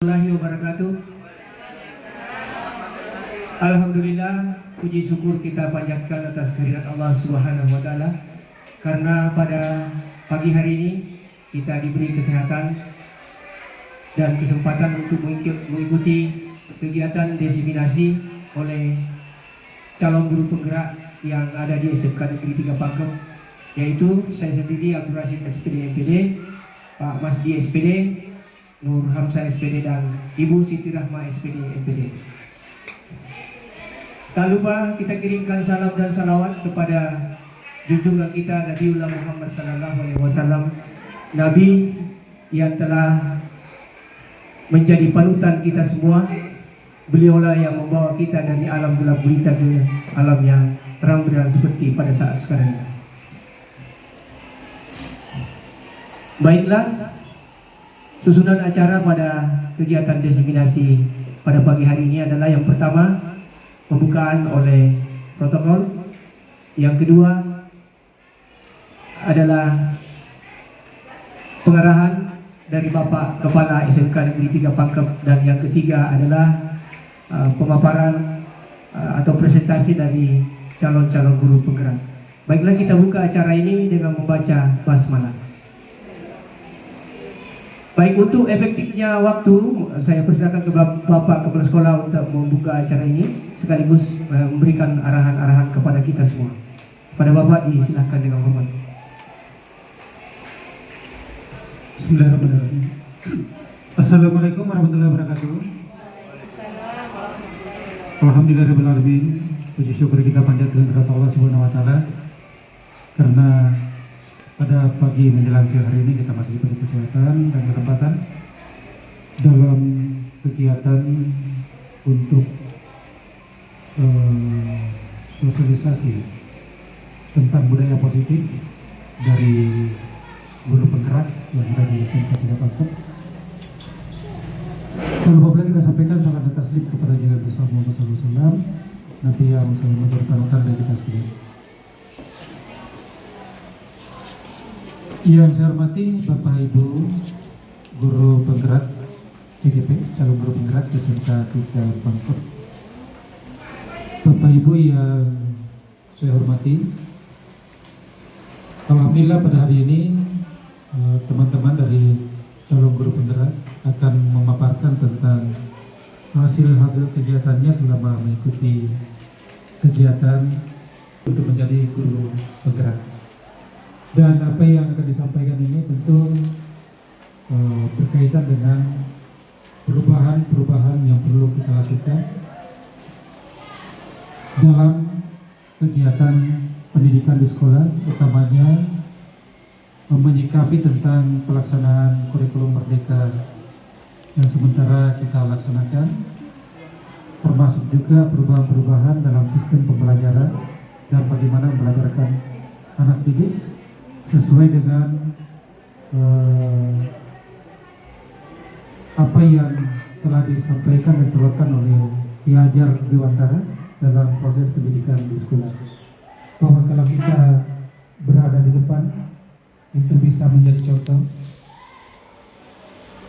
Warahmatullahi wabarakatuh. Alhamdulillah, puji syukur kita panjatkan atas kehadirat Allah Subhanahu wa taala karena pada pagi hari ini kita diberi kesehatan dan kesempatan untuk mengikuti kegiatan diseminasi oleh calon guru penggerak yang ada di SMK Negeri 3 Pangkep, yaitu saya sendiri Abdul Rashid SPD MPD, Pak Masdi SPD, Nur Hamzah SPD, dan Ibu Siti Rahma SPD MPD. Tak lupa kita kirimkan salam dan salawat kepada junjungan kita Nabiullah Muhammad SAW, Nabi yang telah menjadi panutan kita semua. Beliaulah yang membawa kita dari alam gelap gulita ke alam yang terang benderang seperti pada saat sekarang ini. Baiklah, susunan acara pada kegiatan diseminasi pada pagi hari ini adalah yang pertama, pembukaan oleh protokol. Yang kedua adalah pengarahan dari Bapak Kepala SMK Negeri 3 Pangkep, dan yang ketiga adalah pemaparan atau presentasi dari calon-calon guru penggerak. Baiklah, kita buka acara ini dengan membaca basmalah. Baik, untuk efektifnya waktu, saya persilakan ke Bapak Kepala Sekolah untuk membuka acara ini sekaligus memberikan arahan-arahan kepada kita semua. Pada Bapak disilahkan dengan hormat. Bismillahirrahmanirrahim. Assalamualaikum warahmatullahi wabarakatuh. Alhamdulillahirrahmanirrahim. Puji syukur kita panjatkan kepada Allah Subhanahu wa taala karena pada pagi menjelang siang hari ini kita masih diberi kesehatan dan kesempatan dalam kegiatan untuk sosialisasi tentang budaya positif dari guru penggerak yang ada di SMK 3 Pangkep. Kalau boleh kita sampaikan salam dan taslim kepada Junjungan Besar Muhammad SAW, Nabi yang selalu menjadi panutan dari kita sekalian. Yang saya hormati Bapak Ibu guru penggerak CGP, calon guru penggerak SMK 3 Pangkep. Bapak Ibu yang saya hormati, alhamdulillah pada hari ini teman-teman dari calon guru penggerak akan memaparkan tentang hasil-hasil kegiatannya selama mengikuti kegiatan untuk menjadi guru penggerak. Dan apa yang akan disampaikan ini tentu berkaitan dengan perubahan-perubahan yang perlu kita lakukan dalam kegiatan pendidikan di sekolah, utamanya menyikapi tentang pelaksanaan kurikulum merdeka yang sementara kita laksanakan, termasuk juga perubahan-perubahan dalam sistem pembelajaran dan bagaimana membelajarkan anak didik sesuai dengan apa yang telah disampaikan dan dikeluarkan oleh Ki Hajar Dewantara dalam proses pendidikan di sekolah, bahwa kalau kita berada di depan itu bisa menjadi contoh,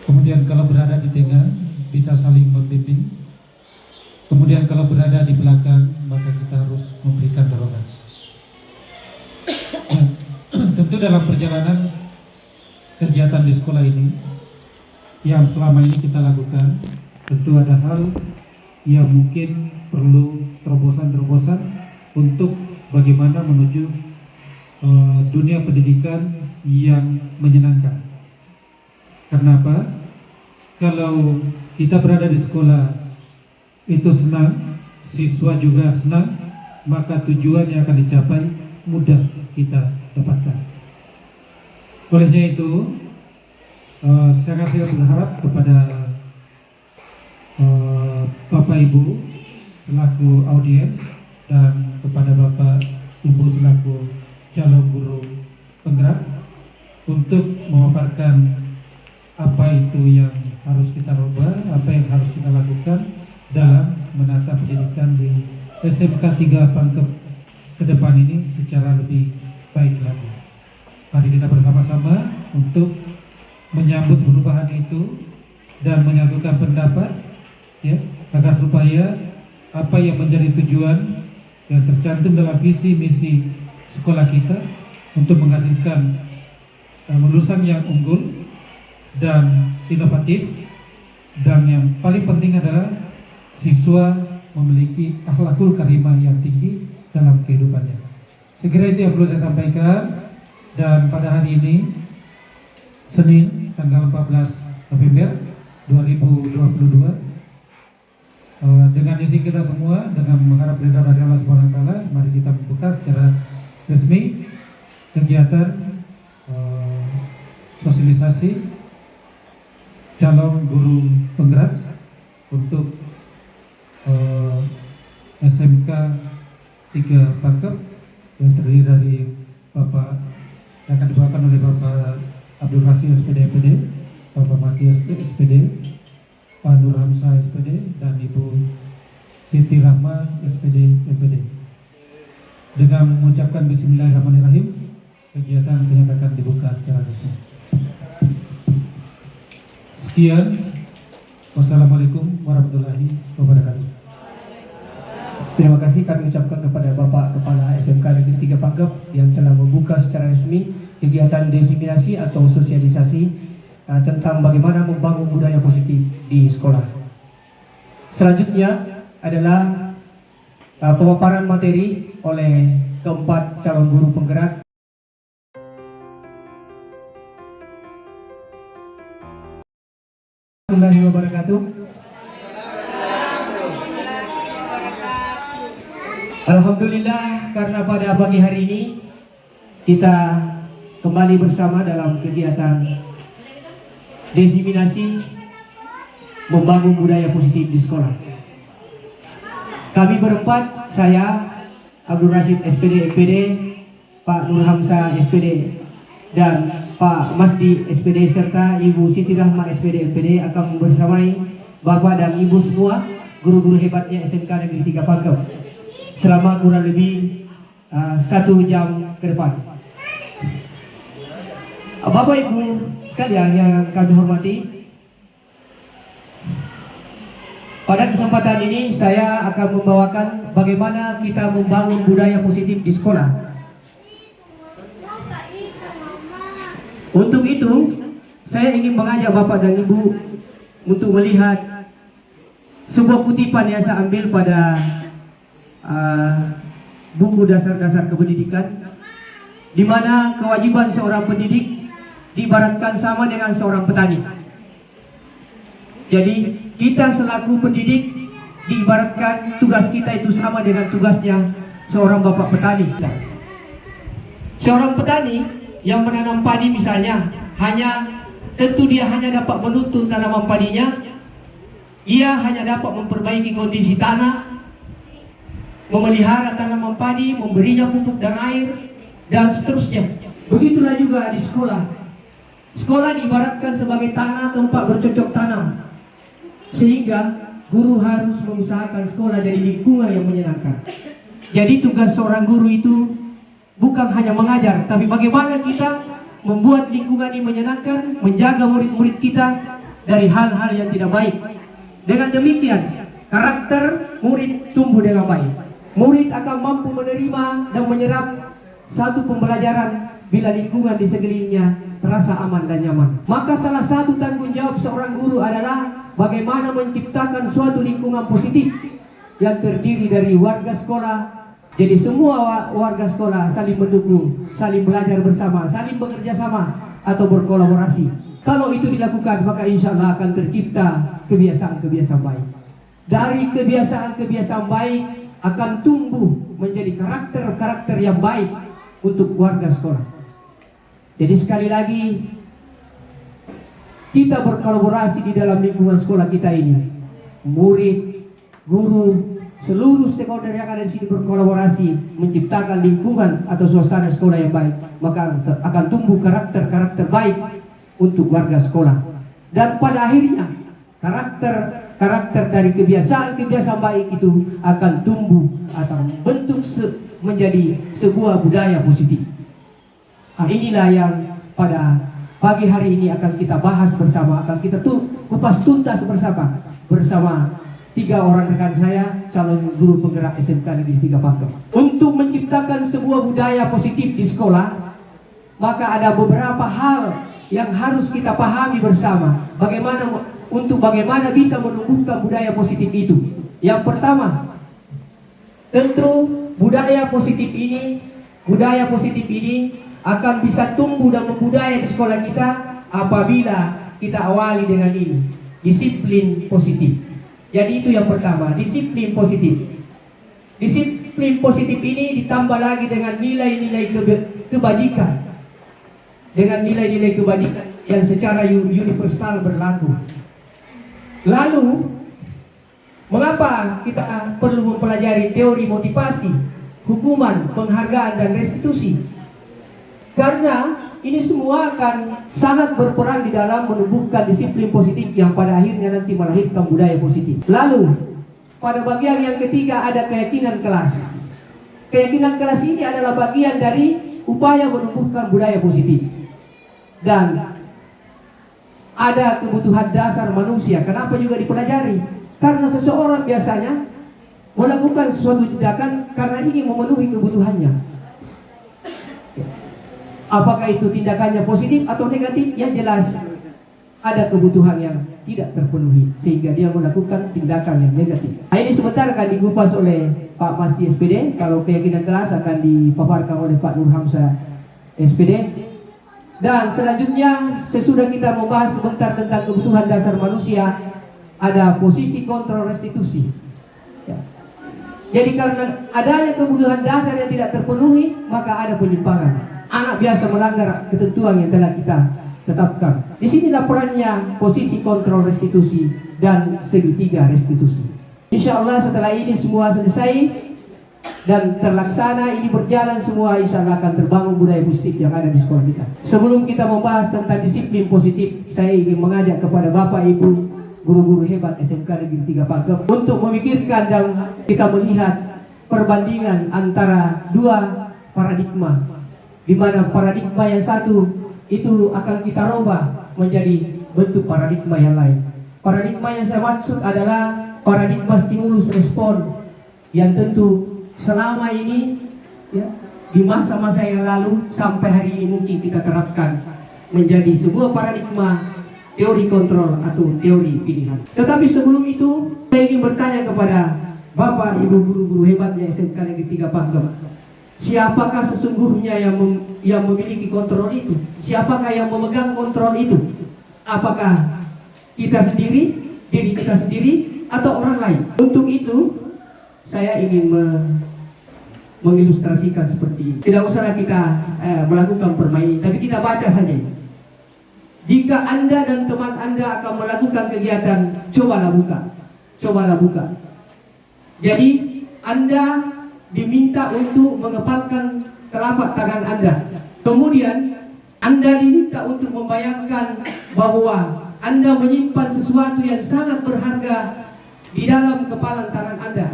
kemudian kalau berada di tengah bisa saling membimbing, kemudian kalau berada di belakang maka kita harus memberikan dorongan. Tentu dalam perjalanan kegiatan di sekolah ini yang selama ini kita lakukan, tentu ada hal yang mungkin perlu terobosan-terobosan untuk bagaimana menuju dunia pendidikan yang menyenangkan. Kenapa? Kalau kita berada di sekolah itu senang, siswa juga senang, maka tujuan yang akan dicapai mudah kita dapatkan. Olehnya itu, saya berharap kepada Bapak Ibu selaku audiens dan kepada Bapak Ibu selaku calon guru penggerak untuk memaparkan apa itu yang harus kita rubah, apa yang harus kita lakukan dalam menata pendidikan di SMK 3 Pangkep ke depan ini secara lebih baik lagi. Mari kita bersama-sama untuk menyambut perubahan itu dan menyatukan pendapat, ya, agar supaya apa yang menjadi tujuan yang tercantum dalam visi misi sekolah kita untuk menghasilkan lulusan yang unggul dan inovatif, dan yang paling penting adalah siswa memiliki akhlakul karimah yang tinggi dalam kehidupannya. Sekira itu yang perlu saya sampaikan. Dan pada hari ini Senin tanggal 14 November 2022, dengan izin kita semua, dengan mengharap ridha dari Allah Subhanahu wa taala, mari kita membuka secara resmi kegiatan sosialisasi calon guru penggerak untuk SMK 3 Pangkep yang terdiri dari Bapak, yang akan dibawakan oleh Bapak Abdul Hasil SPD MPD, Bapak Mati SPD, Pak Nur Hamzah SPD, dan Ibu Siti Rahma SPD MPD. Dengan mengucapkan Bismillahirrahmanirrahim, kegiatan dinyatakan dibuka secara resmi. Sekian, wassalamualaikum warahmatullahi wabarakatuh. Terima kasih kami ucapkan kepada Bapak Kepala SMK Negeri 3 Pangkep yang telah membuka secara resmi kegiatan diseminasi atau sosialisasi tentang bagaimana membangun budaya positif di sekolah. Selanjutnya adalah pemaparan materi oleh keempat calon guru penggerak. Warahmatullahi wabarakatuh. Alhamdulillah, karena pada pagi hari ini kita kembali bersama dalam kegiatan diseminasi membangun budaya positif di sekolah. Kami berempat, saya Abdul Rashid SPD MPD, Pak Nur Hamzah SPD, dan Pak Masdi SPD serta Ibu Siti Rahma SPD MPD akan membersamai Bapak dan Ibu semua guru-guru hebatnya SMK Negeri 3 Pangkep selama kurang lebih 1 jam ke depan. Bapak Ibu sekalian yang kami hormati, pada kesempatan ini saya akan membawakan bagaimana kita membangun budaya positif di sekolah. Untuk itu, saya ingin mengajak Bapak dan Ibu untuk melihat sebuah kutipan yang saya ambil pada buku dasar-dasar kependidikan, di mana kewajiban seorang pendidik diibaratkan sama dengan seorang petani. Jadi kita selaku pendidik diibaratkan tugas kita itu sama dengan tugasnya seorang bapak petani. Seorang petani yang menanam padi misalnya, tentu dia hanya dapat menuntun tanaman padinya, ia hanya dapat memperbaiki kondisi tanah, memelihara tanaman padi, memberinya pupuk dan air, dan seterusnya. Begitulah juga di sekolah. Sekolah diibaratkan sebagai tanah tempat bercocok tanam, sehingga guru harus mengusahakan sekolah jadi lingkungan yang menyenangkan. Jadi tugas seorang guru itu bukan hanya mengajar, tapi bagaimana kita membuat lingkungan ini menyenangkan, menjaga murid-murid kita dari hal-hal yang tidak baik. Dengan demikian, karakter murid tumbuh dengan baik. Murid akan mampu menerima dan menyerap satu pembelajaran bila lingkungan di sekelilingnya terasa aman dan nyaman. Maka salah satu tanggung jawab seorang guru adalah bagaimana menciptakan suatu lingkungan positif yang terdiri dari warga sekolah. Jadi semua warga sekolah saling mendukung, saling belajar bersama, saling bekerja sama atau berkolaborasi. Kalau itu dilakukan, maka insya Allah akan tercipta kebiasaan-kebiasaan baik. Dari kebiasaan-kebiasaan baik akan tumbuh menjadi karakter-karakter yang baik untuk warga sekolah. Jadi sekali lagi, kita berkolaborasi di dalam lingkungan sekolah kita ini. Murid, guru, seluruh stakeholder yang ada di sini berkolaborasi menciptakan lingkungan atau suasana sekolah yang baik, maka akan tumbuh karakter-karakter baik untuk warga sekolah. Dan pada akhirnya karakter dari kebiasaan-kebiasaan baik itu akan tumbuh atau bentuk menjadi sebuah budaya positif. Nah, inilah yang pada pagi hari ini akan kita bahas bersama, akan kita kupas tuntas bersama 3 orang rekan saya, calon guru penggerak SMK Negeri 3 Pakem. Untuk menciptakan sebuah budaya positif di sekolah, maka ada beberapa hal yang harus kita pahami bersama. Bagaimana bisa menumbuhkan budaya positif itu. Yang pertama, tentu budaya positif ini akan bisa tumbuh dan membudaya di sekolah kita apabila kita awali dengan ini, disiplin positif. Jadi itu yang pertama, disiplin positif. Disiplin positif ini ditambah lagi dengan nilai-nilai kebajikan. Dengan nilai-nilai kebajikan yang secara universal berlaku. Lalu, mengapa kita perlu mempelajari teori motivasi, hukuman, penghargaan, dan restitusi? Karena ini semua akan sangat berperan di dalam menumbuhkan disiplin positif yang pada akhirnya nanti melahirkan budaya positif. Lalu, pada bagian yang ketiga ada keyakinan kelas. Keyakinan kelas ini adalah bagian dari upaya menumbuhkan budaya positif. Dan ada kebutuhan dasar manusia. Kenapa juga dipelajari? Karena seseorang biasanya melakukan suatu tindakan karena ingin memenuhi kebutuhannya. Apakah itu tindakannya positif atau negatif? Yang jelas ada kebutuhan yang tidak terpenuhi sehingga dia melakukan tindakan yang negatif. Nah, ini sebentar akan dikupas oleh Pak Masdi SPD. Kalau keyakinan kelas akan dipaparkan oleh Pak Nur Hamzah SPD. Dan selanjutnya, sesudah kita membahas sebentar tentang kebutuhan dasar manusia, ada posisi kontrol restitusi. Ya. Jadi karena adanya kebutuhan dasar yang tidak terpenuhi, maka ada penyimpangan. Anak biasa melanggar ketentuan yang telah kita tetapkan. Di sinilah perannya posisi kontrol restitusi dan segitiga restitusi. Insya Allah setelah ini semua selesai dan terlaksana, ini berjalan semua, insya Allah akan terbangun budaya positif yang ada di sekolah kita. Sebelum kita membahas tentang disiplin positif, saya ingin mengajak kepada Bapak Ibu guru-guru hebat SMK Negeri 3 Pakem untuk memikirkan dan kita melihat perbandingan antara 2 paradigma, di mana paradigma yang satu itu akan kita rubah menjadi bentuk paradigma yang lain. Paradigma yang saya maksud adalah paradigma stimulus respon yang tentu selama ini ya, di masa-masa yang lalu sampai hari ini mungkin kita terapkan menjadi sebuah paradigma teori kontrol atau teori pilihan. Tetapi sebelum itu saya ingin bertanya kepada Bapak Ibu guru-guru hebatnya SMK Negeri 3 Pakem. Siapakah sesungguhnya yang memiliki kontrol itu? Siapakah yang memegang kontrol itu? Apakah kita sendiri, diri kita sendiri, atau orang lain? Untuk itu, saya ingin mengilustrasikan seperti ini. Tidak usahlah kita melakukan permainan, tapi kita baca saja. Jika Anda dan teman Anda akan melakukan kegiatan, cobalah buka. Jadi, Anda diminta untuk mengepalkan telapak tangan Anda. Kemudian Anda diminta untuk membayangkan bahwa Anda menyimpan sesuatu yang sangat berharga di dalam kepalan tangan Anda.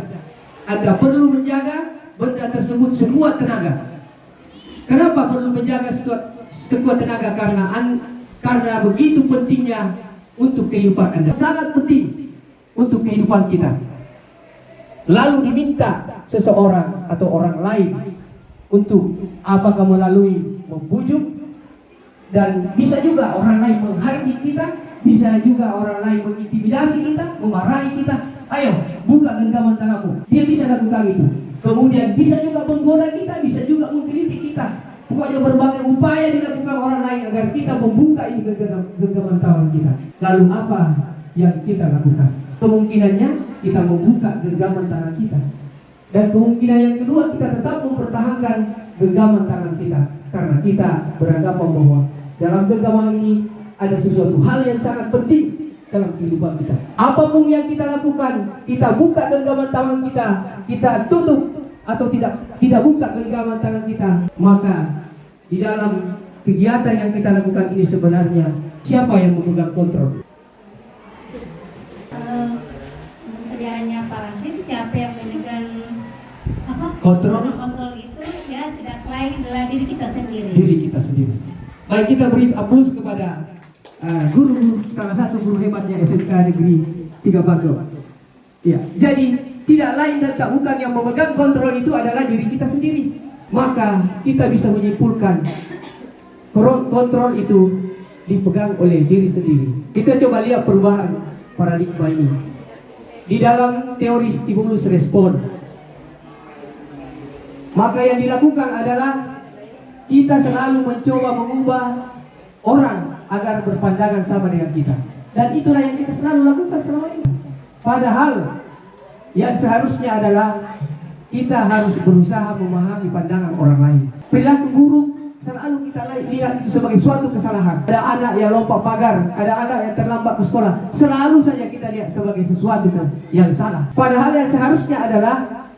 Anda perlu menjaga benda tersebut sekuat tenaga. Kenapa perlu menjaga sekuat tenaga? Karena begitu pentingnya untuk kehidupan Anda. Sangat penting untuk kehidupan kita. Lalu diminta seseorang atau orang lain untuk apakah melalui membujuk, dan bisa juga orang lain menghardik kita, bisa juga orang lain mengintimidasi kita, memarahi kita. Ayo, buka genggaman tanganmu. Dia bisa lakukan itu. Kemudian bisa juga menggoda kita, bisa juga mengkritik kita. Pokoknya berbagai upaya dilakukan orang lain agar kita membuka ini genggaman tangan kita. Lalu apa yang kita lakukan? Kemungkinannya kita membuka genggaman tangan kita. Dan kemungkinan yang kedua, kita tetap mempertahankan genggaman tangan kita. Karena kita beranggapan bahwa dalam genggaman ini ada sesuatu hal yang sangat penting dalam kehidupan kita. Apapun yang kita lakukan, kita buka genggaman tangan kita, kita tutup atau tidak buka genggaman tangan kita, maka di dalam kegiatan yang kita lakukan ini sebenarnya siapa yang memegang kontrol? Kerjaannya Pak Rashid, siapa yang memegang kontrol itu ya tidak lain adalah diri kita sendiri. Baik, kita beri aplaus kepada guru salah satu guru hebatnya SMK Negeri 3 Bagong. Ya, jadi tidak lain dan tak bukan yang memegang kontrol itu adalah diri kita sendiri. Maka kita bisa menyimpulkan kontrol itu dipegang oleh diri sendiri. Kita coba lihat perubahan paradigma ini di dalam teori stimulus respon. Maka yang dilakukan adalah kita selalu mencoba mengubah orang agar berpandangan sama dengan kita. Dan itulah yang kita selalu lakukan selama ini. Padahal yang seharusnya adalah kita harus berusaha memahami pandangan orang lain. Perilaku buruk selalu kita lihat itu sebagai suatu kesalahan. Ada anak yang lompat pagar, ada anak yang terlambat ke sekolah, selalu saja kita lihat sebagai sesuatu yang salah. Padahal yang seharusnya adalah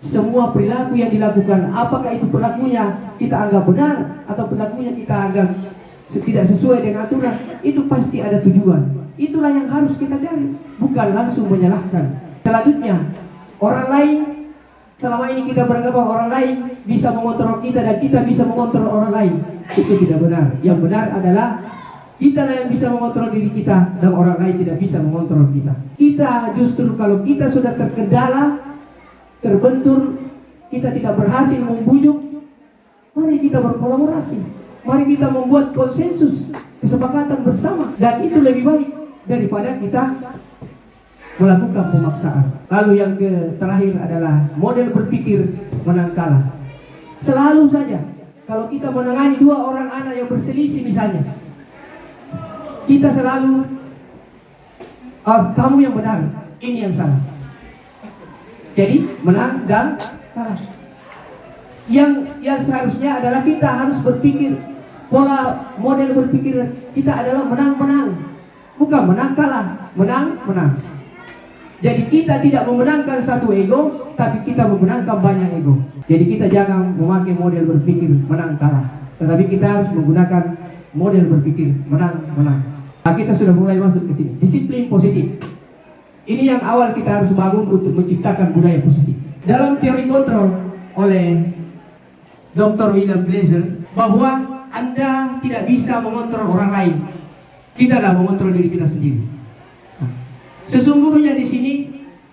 semua perilaku yang dilakukan, apakah itu perilakunya kita anggap benar atau perilakunya kita anggap tidak sesuai dengan aturan, itu pasti ada tujuan. Itulah yang harus kita cari, bukan langsung menyalahkan. Selanjutnya, orang lain, selama ini kita beranggapan orang lain bisa mengontrol kita dan kita bisa mengontrol orang lain. Itu tidak benar. Yang benar adalah kita lah yang bisa mengontrol diri kita dan orang lain tidak bisa mengontrol kita. Kita justru kalau kita sudah terkendala, terbentur, kita tidak berhasil membujuk, mari kita berkolaborasi, mari kita membuat konsensus, kesepakatan bersama, dan itu lebih baik daripada kita melakukan pemaksaan. Lalu yang terakhir adalah model berpikir menang kalah. Selalu saja kalau kita menangani dua orang anak yang berselisih misalnya, kita selalu kamu yang benar, ini yang salah. Jadi menang dan kalah. Yang seharusnya adalah kita harus berpikir, pola model berpikir kita adalah menang-menang, bukan menang kalah, menang-menang. Jadi kita tidak memenangkan satu ego, tapi kita memenangkan banyak ego. Jadi kita jangan memakai model berpikir menang kalah, tetapi kita harus menggunakan model berpikir menang-menang. Nah, kita sudah mulai masuk ke sini. Disiplin positif. Ini yang awal kita harus bangun untuk menciptakan budaya positif. Dalam teori kontrol oleh Dr. William Glasser, bahwa Anda tidak bisa mengontrol orang lain, kita lah mengontrol diri kita sendiri. Sesungguhnya di sini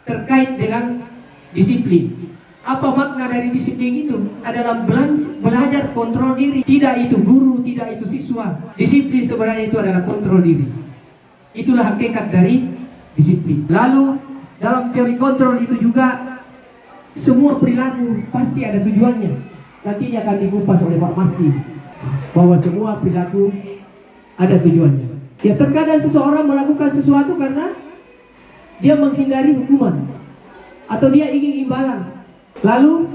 terkait dengan disiplin. Apa makna dari disiplin itu? Adalah belajar kontrol diri. Tidak itu guru, tidak itu siswa. Disiplin sebenarnya itu adalah kontrol diri. Itulah hakikat dari disiplin. Lalu dalam teori kontrol itu juga semua perilaku pasti ada tujuannya. Nantinya akan dikupas oleh Pak Masdi bahwa semua perilaku ada tujuannya. Ya, terkadang seseorang melakukan sesuatu karena dia menghindari hukuman atau dia ingin imbalan. Lalu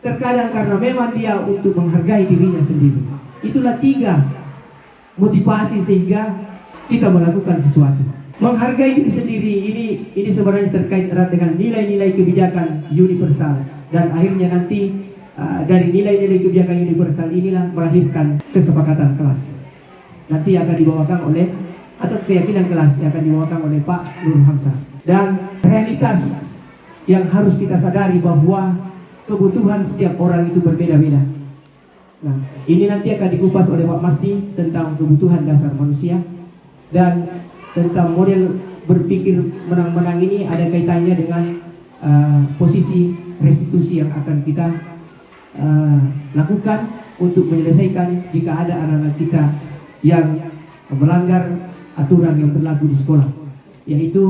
terkadang karena memang dia untuk menghargai dirinya sendiri. Itulah 3 motivasi sehingga kita melakukan sesuatu. Menghargai diri sendiri ini sebenarnya terkait erat dengan nilai-nilai kebijakan universal, dan akhirnya nanti dari nilai-nilai kebijakan universal inilah melahirkan kesepakatan kelas. Nanti akan dibawakan oleh atau keyakinan kelas yang akan dibawakan oleh Pak Nur Hamzah. Dan realitas yang harus kita sadari bahwa kebutuhan setiap orang itu berbeda-beda. Nah, ini nanti akan dikupas oleh Pak Masdi tentang kebutuhan dasar manusia, dan tentang model berpikir menang-menang ini ada kaitannya dengan posisi restitusi yang akan kita lakukan untuk menyelesaikan jika ada anak-anak kita yang melanggar aturan yang berlaku di sekolah, yaitu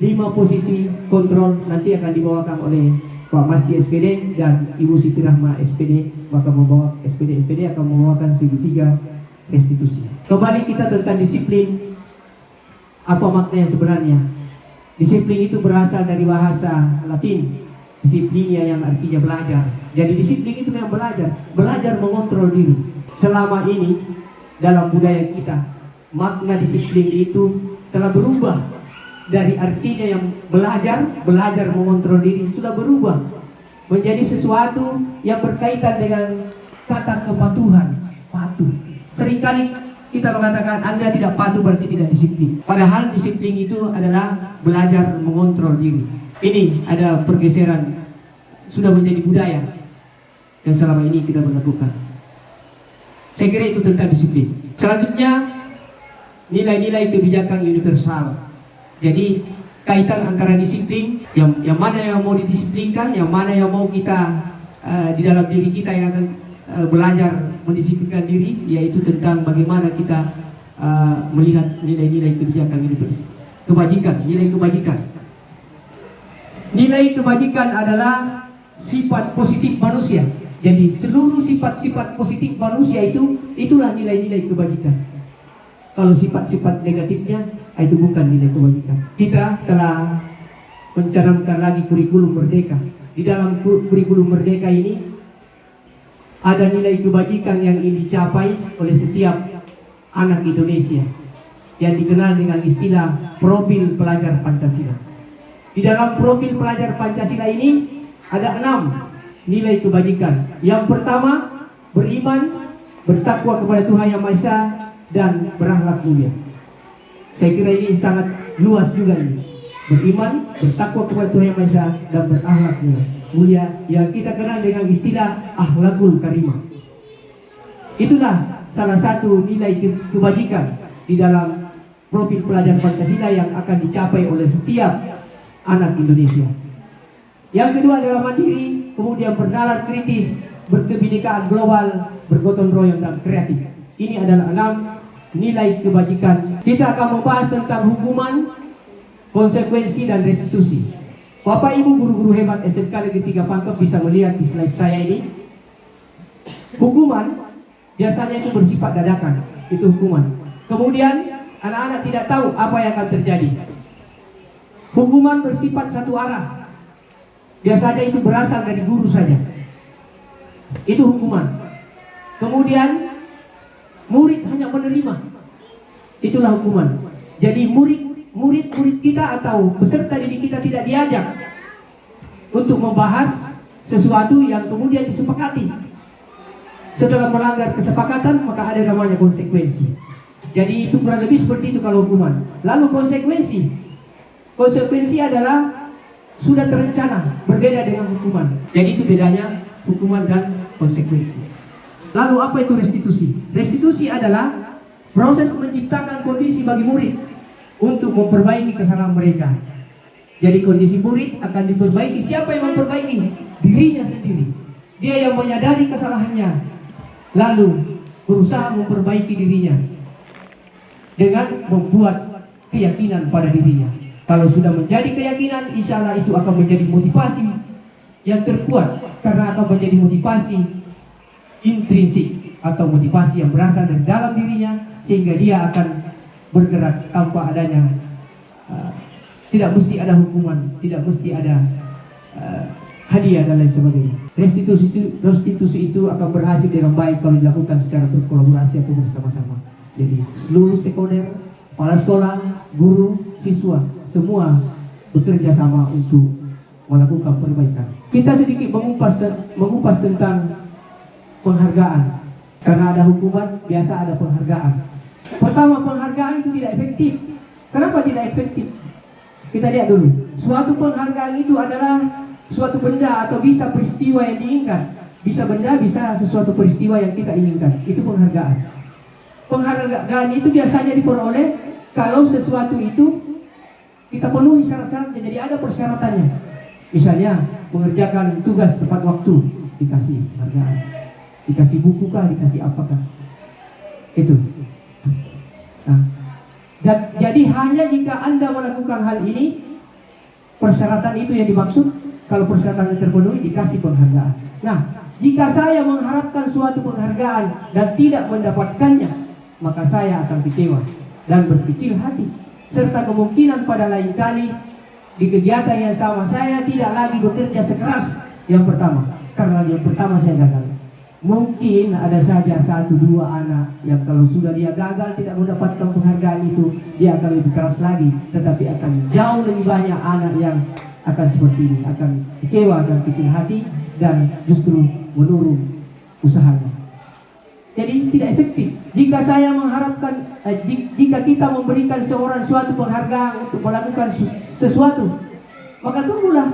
5 posisi kontrol nanti akan dibawakan oleh Pak Masdi SPD dan Ibu Siti Rahma SPD, maka membawa SPD akan membawakan 1003 restitusi. Kembali kita tentang disiplin, apa maknanya sebenarnya? Disiplin itu berasal dari bahasa Latin, disiplinnya yang artinya belajar. Jadi disiplin itu yang belajar mengontrol diri. Selama ini dalam budaya kita, makna disiplin itu telah berubah dari artinya yang belajar mengontrol diri, sudah berubah menjadi sesuatu yang berkaitan dengan kata kepatuhan, patuh. Seringkali kita mengatakan Anda tidak patuh berarti tidak disiplin. Padahal disiplin itu adalah belajar mengontrol diri. Ini ada pergeseran, sudah menjadi budaya yang selama ini kita berlakukan. Saya kira itu tentang disiplin. Selanjutnya nilai-nilai kebijakan universal. Jadi kaitan antara disiplin, yang mana yang mau didisiplinkan, yang mana yang mau kita di dalam diri kita yang akan belajar mendisiplinkan diri, yaitu tentang bagaimana kita melihat nilai-nilai kebijakan universal. Kebajikan, nilai kebajikan. Nilai kebajikan adalah sifat positif manusia. Jadi seluruh sifat-sifat positif manusia itulah nilai-nilai kebajikan. Kalau sifat-sifat negatifnya itu bukan nilai kebajikan. Kita telah mencanangkan lagi kurikulum merdeka. Di dalam kurikulum merdeka ini ada nilai kebajikan yang ingin dicapai oleh setiap anak Indonesia yang dikenal dengan istilah profil pelajar Pancasila. Di dalam profil pelajar Pancasila ini ada 6 nilai kebajikan. Yang pertama, beriman, bertakwa kepada Tuhan Yang Maha Esa, dan berakhlak mulia. Saya kira ini sangat luas juga ini. Beriman, bertakwa kepada Tuhan Yang Maha Esa, dan berakhlak mulia, yang kita kenal dengan istilah akhlakul karimah. Itulah salah satu nilai kebajikan di dalam profil pelajar Pancasila yang akan dicapai oleh setiap anak Indonesia. Yang kedua adalah mandiri, kemudian bernalar kritis, berkebinekaan global, bergotong royong, dan kreatif. Ini adalah 6 nilai kebajikan. Kita akan membahas tentang hukuman, konsekuensi, dan restitusi. Bapak Ibu guru-guru hebat SMK Negeri 3 Pangkep bisa melihat di slide saya ini. Hukuman biasanya itu bersifat dadakan, itu hukuman. Kemudian anak-anak tidak tahu apa yang akan terjadi. Hukuman bersifat satu arah. Biasanya itu berasal dari guru saja. Itu hukuman. Kemudian murid hanya menerima. Itulah hukuman. Jadi murid kita atau peserta didik kita tidak diajak untuk membahas sesuatu yang kemudian disepakati. Setelah melanggar kesepakatan, maka ada namanya konsekuensi. Jadi itu kurang lebih seperti itu kalau hukuman. Lalu konsekuensi adalah sudah terencana, berbeda dengan hukuman. Jadi itu bedanya hukuman dan konsekuensi. Lalu apa itu restitusi? Restitusi adalah proses menciptakan kondisi bagi murid untuk memperbaiki kesalahan mereka. Jadi kondisi murid akan diperbaiki. Siapa yang memperbaiki? Dirinya sendiri. Dia yang menyadari kesalahannya, lalu berusaha memperbaiki dirinya dengan membuat keyakinan pada dirinya. Kalau sudah menjadi keyakinan, insya Allah itu akan menjadi motivasi yang terkuat, karena akan menjadi motivasi intrinsik atau motivasi yang berasal dari dalam dirinya, sehingga dia akan bergerak tanpa adanya tidak mesti ada hukuman, tidak mesti ada hadiah dan lain sebagainya. Restitusi itu akan berhasil dengan baik kalau dilakukan secara berkolaborasi atau bersama-sama. Jadi seluruh stakeholder, kepala sekolah, guru, siswa, semua bekerja sama untuk melakukan perbaikan. Kita sedikit mengupas tentang penghargaan. Karena ada hukuman, biasa ada penghargaan. Pertama, penghargaan itu tidak efektif. Kenapa tidak efektif? Kita lihat dulu. Suatu penghargaan itu adalah suatu benda atau bisa peristiwa yang diinginkan. Bisa benda, bisa sesuatu peristiwa yang kita inginkan. Itu penghargaan. Penghargaan itu biasanya diperoleh kalau sesuatu itu kita penuhi syarat-syaratnya. Jadi ada persyaratannya. Misalnya mengerjakan tugas tepat waktu, dikasih penghargaan. Dikasih buku kah, dikasih apakah. Itu. Nah, jadi hanya jika Anda melakukan hal ini, persyaratan itu yang dimaksud. Kalau persyaratannya terpenuhi, dikasih penghargaan. Nah, jika saya mengharapkan suatu penghargaan dan tidak mendapatkannya, maka saya akan kecewa dan berkecil hati, serta kemungkinan pada lain kali di kegiatan yang sama saya tidak lagi bekerja sekeras yang pertama, karena yang pertama saya gagal. Mungkin ada saja 1-2 anak yang kalau sudah dia gagal tidak mendapatkan penghargaan itu, dia akan lebih keras lagi. Tetapi akan jauh lebih banyak anak yang akan seperti ini, akan kecewa dan kecil hati dan justru menurun usahanya. Jadi tidak efektif. Jika saya mengharapkan, jika kita memberikan seorang suatu penghargaan untuk melakukan sesuatu, maka tunggulah.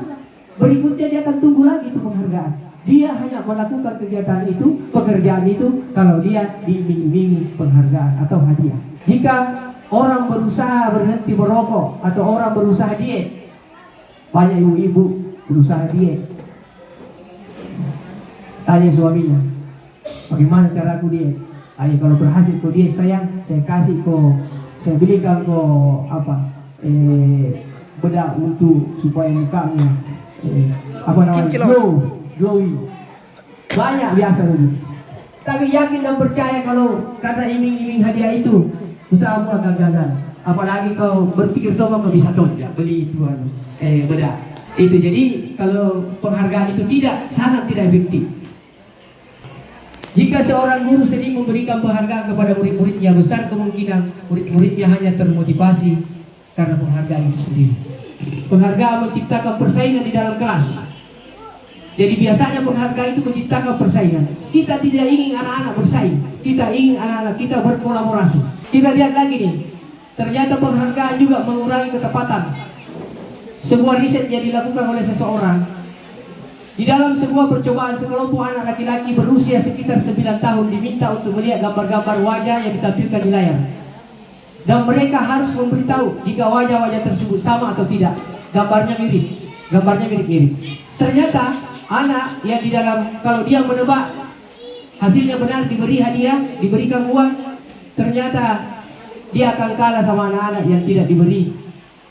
Berikutnya dia akan tunggu lagi itu penghargaan. Dia hanya melakukan kegiatan itu, pekerjaan itu, kalau dia diiming-imingi penghargaan atau hadiah. Jika orang berusaha berhenti merokok atau orang berusaha diet. Banyak ibu-ibu berusaha diet. Tanya suaminya, bagaimana cara aku diet? Ayo kalau berhasil kau diet sayang, saya kasih kau, saya belikan kau bedak untuk supaya mukanya glowing. Banyak biasa begitu. Tapi yakin dan percaya kalau kata iming-iming hadiah itu, usahamu akan gagal. Apalagi kau berpikir coba kau bisa ya, beli itu bedak. Itu jadi kalau penghargaan itu sangat tidak efektif. Jika seorang guru sendiri memberikan penghargaan kepada murid-muridnya, besar kemungkinan murid-muridnya hanya termotivasi karena penghargaan itu sendiri. Penghargaan menciptakan persaingan di dalam kelas. Jadi biasanya penghargaan itu menciptakan persaingan. Kita tidak ingin anak-anak bersaing. Kita ingin anak-anak kita berkolaborasi. Kita lihat lagi nih. Ternyata penghargaan juga mengurangi ketepatan. Sebuah riset yang dilakukan oleh seseorang. Di dalam sebuah percobaan, sekelompok anak laki-laki berusia sekitar 9 tahun diminta untuk melihat gambar-gambar wajah yang ditampilkan di layar. Dan mereka harus memberitahu jika wajah-wajah tersebut sama atau tidak. Gambarnya mirip-mirip. Ternyata anak yang di dalam, kalau dia menebak hasilnya benar, diberi hadiah, diberikan uang, ternyata dia akan kalah sama anak-anak yang tidak diberi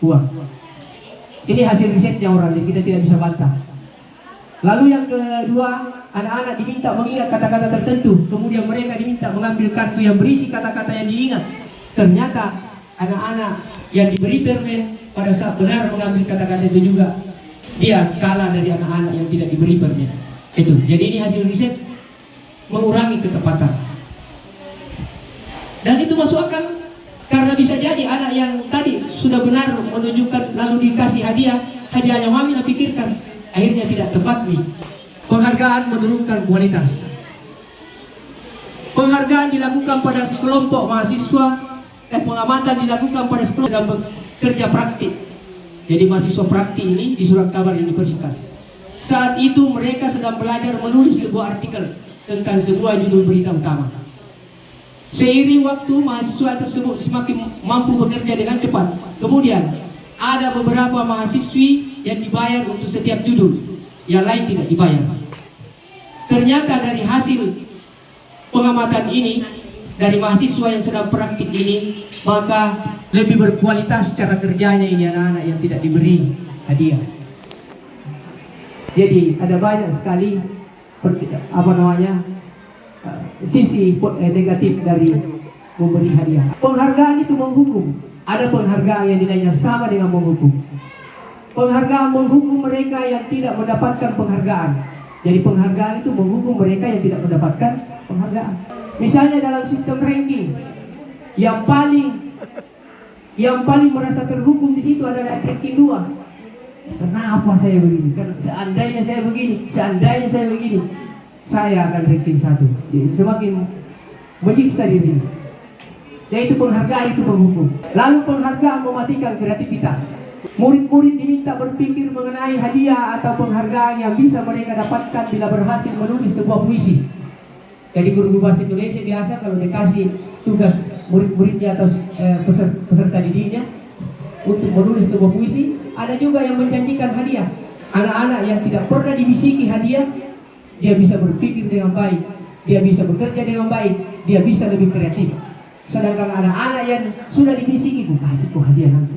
uang. Ini hasil risetnya orang, jadi kita tidak bisa bantah. Lalu yang kedua, anak-anak diminta mengingat kata-kata tertentu. Kemudian mereka diminta mengambil kartu yang berisi kata-kata yang diingat. Ternyata anak-anak yang diberi permen pada saat benar mengambil kata-kata itu juga, dia kalah dari anak-anak yang tidak diberi permen. Itu. Jadi ini hasil riset mengurangi ketepatan. Dan itu masuk akal. Karena bisa jadi anak yang tadi sudah benar menunjukkan lalu dikasih hadiahnya mami pikirkan. Akhirnya tidak tepat nih. Penghargaan menurunkan kualitas. Penghargaan dilakukan pada sekelompok mahasiswa. Pengamatan dilakukan pada sekelompok dalam bekerja praktik. Jadi mahasiswa praktik ini di Surat Kabar Universitas. Saat itu mereka sedang belajar menulis sebuah artikel tentang sebuah judul berita utama. Seiring waktu mahasiswa tersebut semakin mampu bekerja dengan cepat. Kemudian ada beberapa mahasiswi yang dibayar untuk setiap judul, yang lain tidak dibayar. Ternyata dari hasil pengamatan ini, dari mahasiswa yang sedang praktik ini, maka lebih berkualitas cara kerjanya ini anak-anak yang tidak diberi hadiah. Jadi ada banyak sekali sisi negatif dari memberi hadiah. Penghargaan itu menghukum. Ada penghargaan yang nilainya sama dengan menghukum. Penghargaan menghukum mereka yang tidak mendapatkan penghargaan. Jadi penghargaan itu menghukum mereka yang tidak mendapatkan penghargaan. Misalnya dalam sistem ranking, yang paling merasa terhukum di situ adalah ranking 2. Kenapa saya begini? Seandainya saya begini, saya akan ranking 1. Jadi semakin menyiksa diri. Yaitu penghargaan itu menghukum. Lalu penghargaan mematikan kreativitas. Murid-murid diminta berpikir mengenai hadiah atau penghargaan yang bisa mereka dapatkan bila berhasil menulis sebuah puisi. Jadi guru bahasa Indonesia biasa kalau dikasih tugas murid-muridnya atau peserta didiknya untuk menulis sebuah puisi, ada juga yang menjanjikan hadiah. Anak-anak yang tidak pernah dibisiki hadiah, dia bisa berpikir dengan baik, dia bisa bekerja dengan baik, dia bisa lebih kreatif. Sedangkan anak-anak yang sudah dibisiki, kasih kok hadiah nanti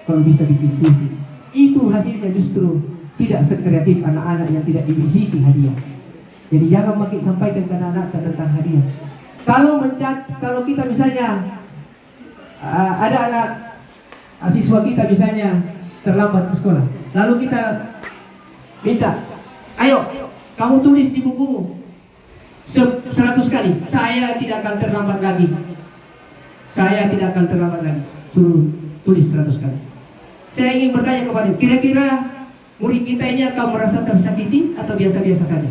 kalau bisa bikin puisi. Itu hasilnya justru tidak sekreatif anak-anak yang tidak dibisiki hadiah. Jadi jangan makin sampaikan ke anak-anak tentang hadiah. Kalau kita misalnya ada anak siswa kita misalnya terlambat ke sekolah, lalu kita minta, ayo kamu tulis di bukumu 100 kali, saya tidak akan terlambat lagi. Tulis 100 kali. Saya ingin bertanya kepada, kira-kira murid kita ini akan merasa tersakiti atau biasa-biasa saja?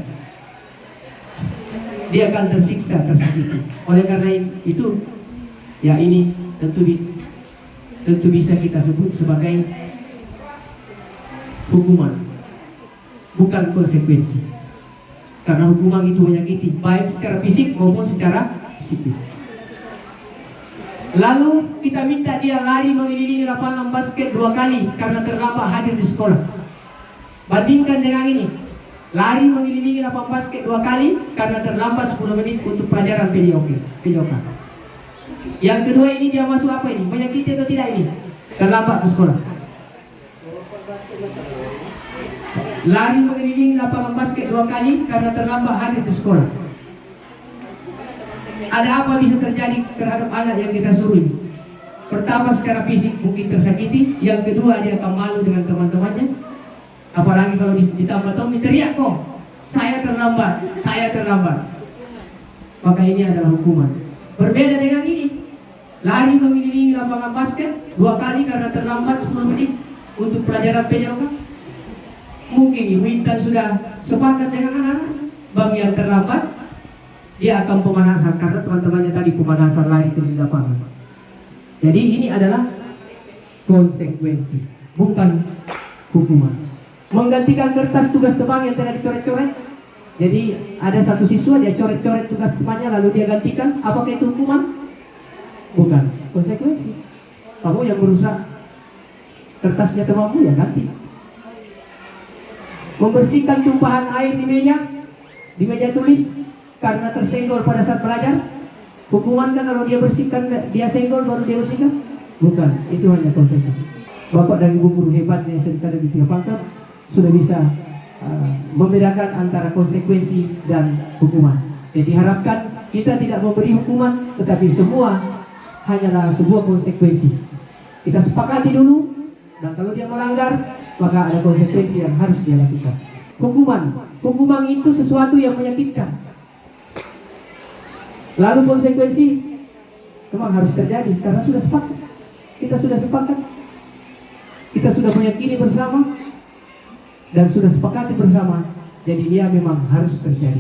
Dia akan tersiksa, tersakiti. Oleh karena itu, ya ini tentu bisa kita sebut sebagai hukuman, bukan konsekuensi. Karena hukuman itu menyakiti, baik secara fisik maupun secara psikis. Lalu kita minta dia lari mengelilingi lapangan basket 2 kali karena terlambat hadir di sekolah. Bandingkan dengan ini, lari mengelilingi lapangan basket 2 kali karena terlambat 10 menit untuk pelajaran PJOK. Yang kedua ini dia masuk apa ini? Menyakiti atau tidak ini? Terlambat ke sekolah. Lari mengelilingi lapangan basket 2 kali karena terlambat hadir di sekolah. Ada apa bisa terjadi terhadap anak yang kita suruh ini? Pertama, secara fisik mungkin tersakiti. Yang kedua, dia akan malu dengan teman-temannya. Apalagi kalau ditambah Tommy teriak kok, saya terlambat. Maka ini adalah hukuman. Berbeda dengan ini, lari mengelilingi lapangan basket 2 kali karena terlambat 10 menit untuk pelajaran PJOK. Mungkin Ibu Intan sudah sepakat dengan anak-anak. Bagi yang terlambat, dia akan pemanasan karena teman-temannya tadi pemanasan lari di lapangan. Jadi ini adalah konsekuensi, bukan hukuman. Menggantikan kertas tugas teman yang tidak dicoret-coret. Jadi ada satu siswa dia coret-coret tugas temannya lalu dia gantikan. Apakah itu hukuman? Bukan, konsekuensi. Kamu yang merusak kertasnya temanmu ya ganti. Membersihkan tumpahan air di meja tulis karena tersenggol pada saat belajar. Hukuman kan kalau dia bersihkan, dia senggol baru dia bersihkan? Bukan, itu hanya konsekuensi. Bapak dan Ibu guru hebatnya yang ada di tiap pangkat sudah bisa membedakan antara konsekuensi dan hukuman. Jadi harapkan kita tidak memberi hukuman, tetapi semua hanyalah sebuah konsekuensi. Kita sepakati dulu, dan kalau dia melanggar, maka ada konsekuensi yang harus dia lakukan. Hukuman itu sesuatu yang menyakitkan. Lalu konsekuensi memang harus terjadi karena sudah sepakat. Kita sudah sepakat. Kita sudah meyakini bersama dan sudah sepakati bersama. Jadi dia memang harus terjadi.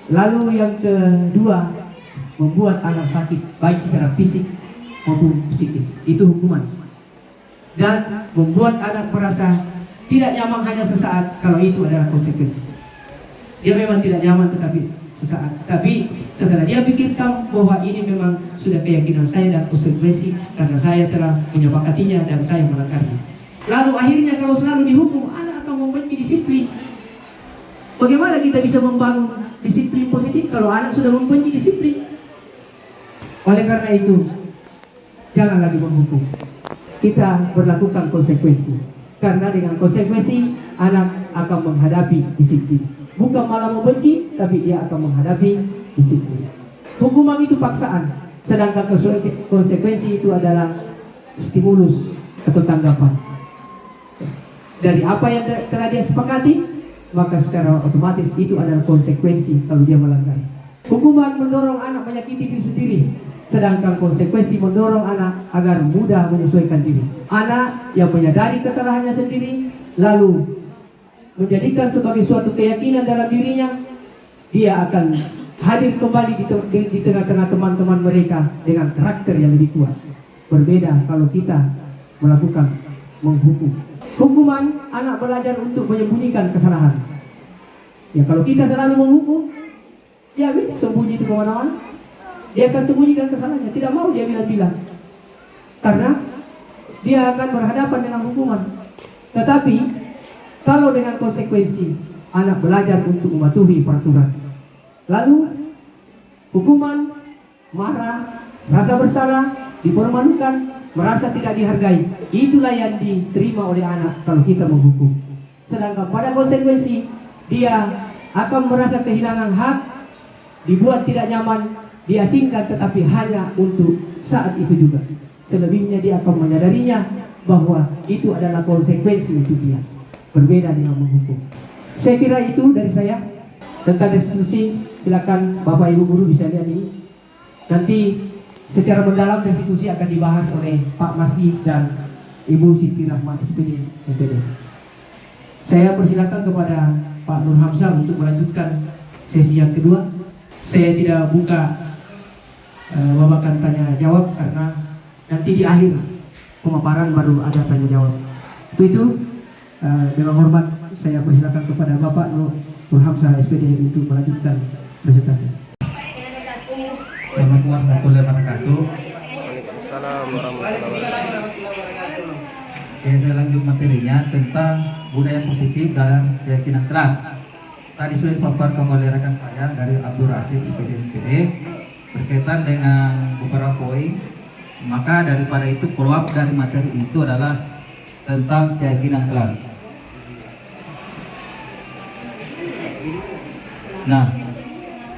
Lalu yang kedua, membuat anak sakit baik secara fisik maupun psikis. Itu hukuman. Dan membuat anak merasa tidak nyaman hanya sesaat, kalau itu adalah konsekuensi. Dia memang tidak nyaman tetapi sesaat. Tapi setelah dia pikirkan bahwa ini memang sudah keyakinan saya dan konsekuensi karena saya telah menyepakatinya dan saya melanggarnya. Lalu akhirnya kalau selalu dihukum, anak akan membenci disiplin. Bagaimana kita bisa membangun disiplin positif kalau anak sudah membenci disiplin? Oleh karena itu, jangan lagi menghukum. Kita berlakukan konsekuensi. Karena dengan konsekuensi, anak akan menghadapi disiplin. Bukan malah membenci, tapi dia akan menghadapi disiplin. Hukuman itu paksaan, sedangkan konsekuensi itu adalah stimulus atau tanggapan. Dari apa yang telah dia sepakati, maka secara otomatis itu adalah konsekuensi kalau dia melanggar. Hukuman mendorong anak menyakiti diri sendiri, sedangkan konsekuensi mendorong anak agar mudah menyesuaikan diri. Anak yang menyadari kesalahannya sendiri, lalu menjadikan sebagai suatu keyakinan dalam dirinya, dia akan hadir kembali di tengah-tengah teman-teman mereka dengan karakter yang lebih kuat. Berbeda kalau kita melakukan menghukum. Hukuman anak belajar untuk menyembunyikan kesalahan. Ya kalau kita selalu menghukum, dia sembunyi itu kemana-mana. Dia akan sembunyikan kesalahannya, tidak mau dia bilang-bilang. Karena dia akan berhadapan dengan hukuman. Tetapi kalau dengan konsekuensi, anak belajar untuk mematuhi peraturan. Lalu hukuman, marah, rasa bersalah, dipermalukan, merasa tidak dihargai. Itulah yang diterima oleh anak kalau kita menghukum. Sedangkan pada konsekuensi, dia akan merasa kehilangan hak, dibuat tidak nyaman, diasingkan, tetapi hanya untuk saat itu juga. Selebihnya dia akan menyadarinya bahwa itu adalah konsekuensi untuk dia. Berbeda dengan menghukum. Saya kira itu dari saya. Tentang restitusi, silakan Bapak Ibu guru bisa lihat ini. Nanti secara mendalam restitusi akan dibahas oleh Pak Masdi dan Ibu Siti Rahmat SPD MPD. Saya persilakan kepada Pak Nur Hamzah untuk melanjutkan sesi yang kedua. Saya tidak buka babakan tanya jawab karena nanti di akhir pemaparan baru ada tanya jawab. Itu dengan hormat saya persilakan kepada Bapak Nur Hamzah SPD untuk melanjutkan presentasi. Assalamualaikum warahmatullahi wabarakatuh. Waalaikumsalam warahmatullahi wabarakatuh. Kita lanjut materinya tentang budaya positif dalam keyakinan kelas. Tadi sudah dipaparkan oleh rekan saya dari Abdul Rasid SPD berkaitan dengan beberapa poin. Maka daripada itu follow up dari materi itu adalah tentang keyakinan kelas. Nah,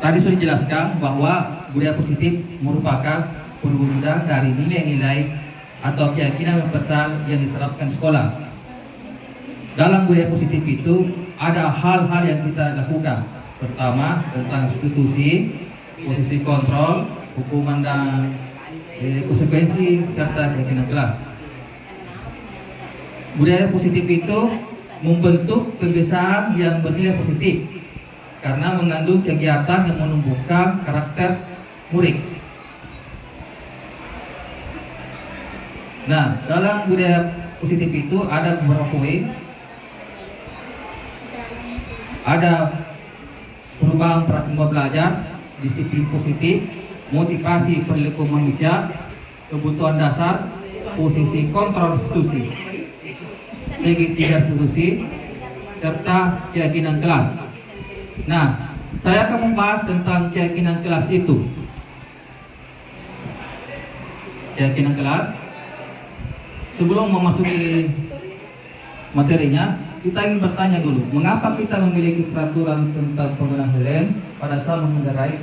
tadi sudah dijelaskan bahwa budaya positif merupakan perwujudan dari nilai-nilai atau keyakinan universal yang diterapkan sekolah. Dalam budaya positif itu ada hal-hal yang kita lakukan. Pertama, tentang institusi, posisi kontrol, hukuman dan konsekuensi serta keyakinan kelas. Budaya positif itu membentuk kebiasaan yang bernilai positif karena mengandung kegiatan yang menumbuhkan karakter murid. Nah, dalam budaya positif itu ada beberapa poin. Ada perubahan paradigma belajar, disiplin positif, motivasi perilaku manusia, kebutuhan dasar, posisi kontrol institusi, segitiga institusi, serta keyakinan kelas. Nah, saya akan membahas tentang keyakinan kelas itu. Keyakinan kelas. Sebelum memasuki materinya, kita ingin bertanya dulu, mengapa kita memiliki peraturan tentang penggunaan helm pada saat mengendarai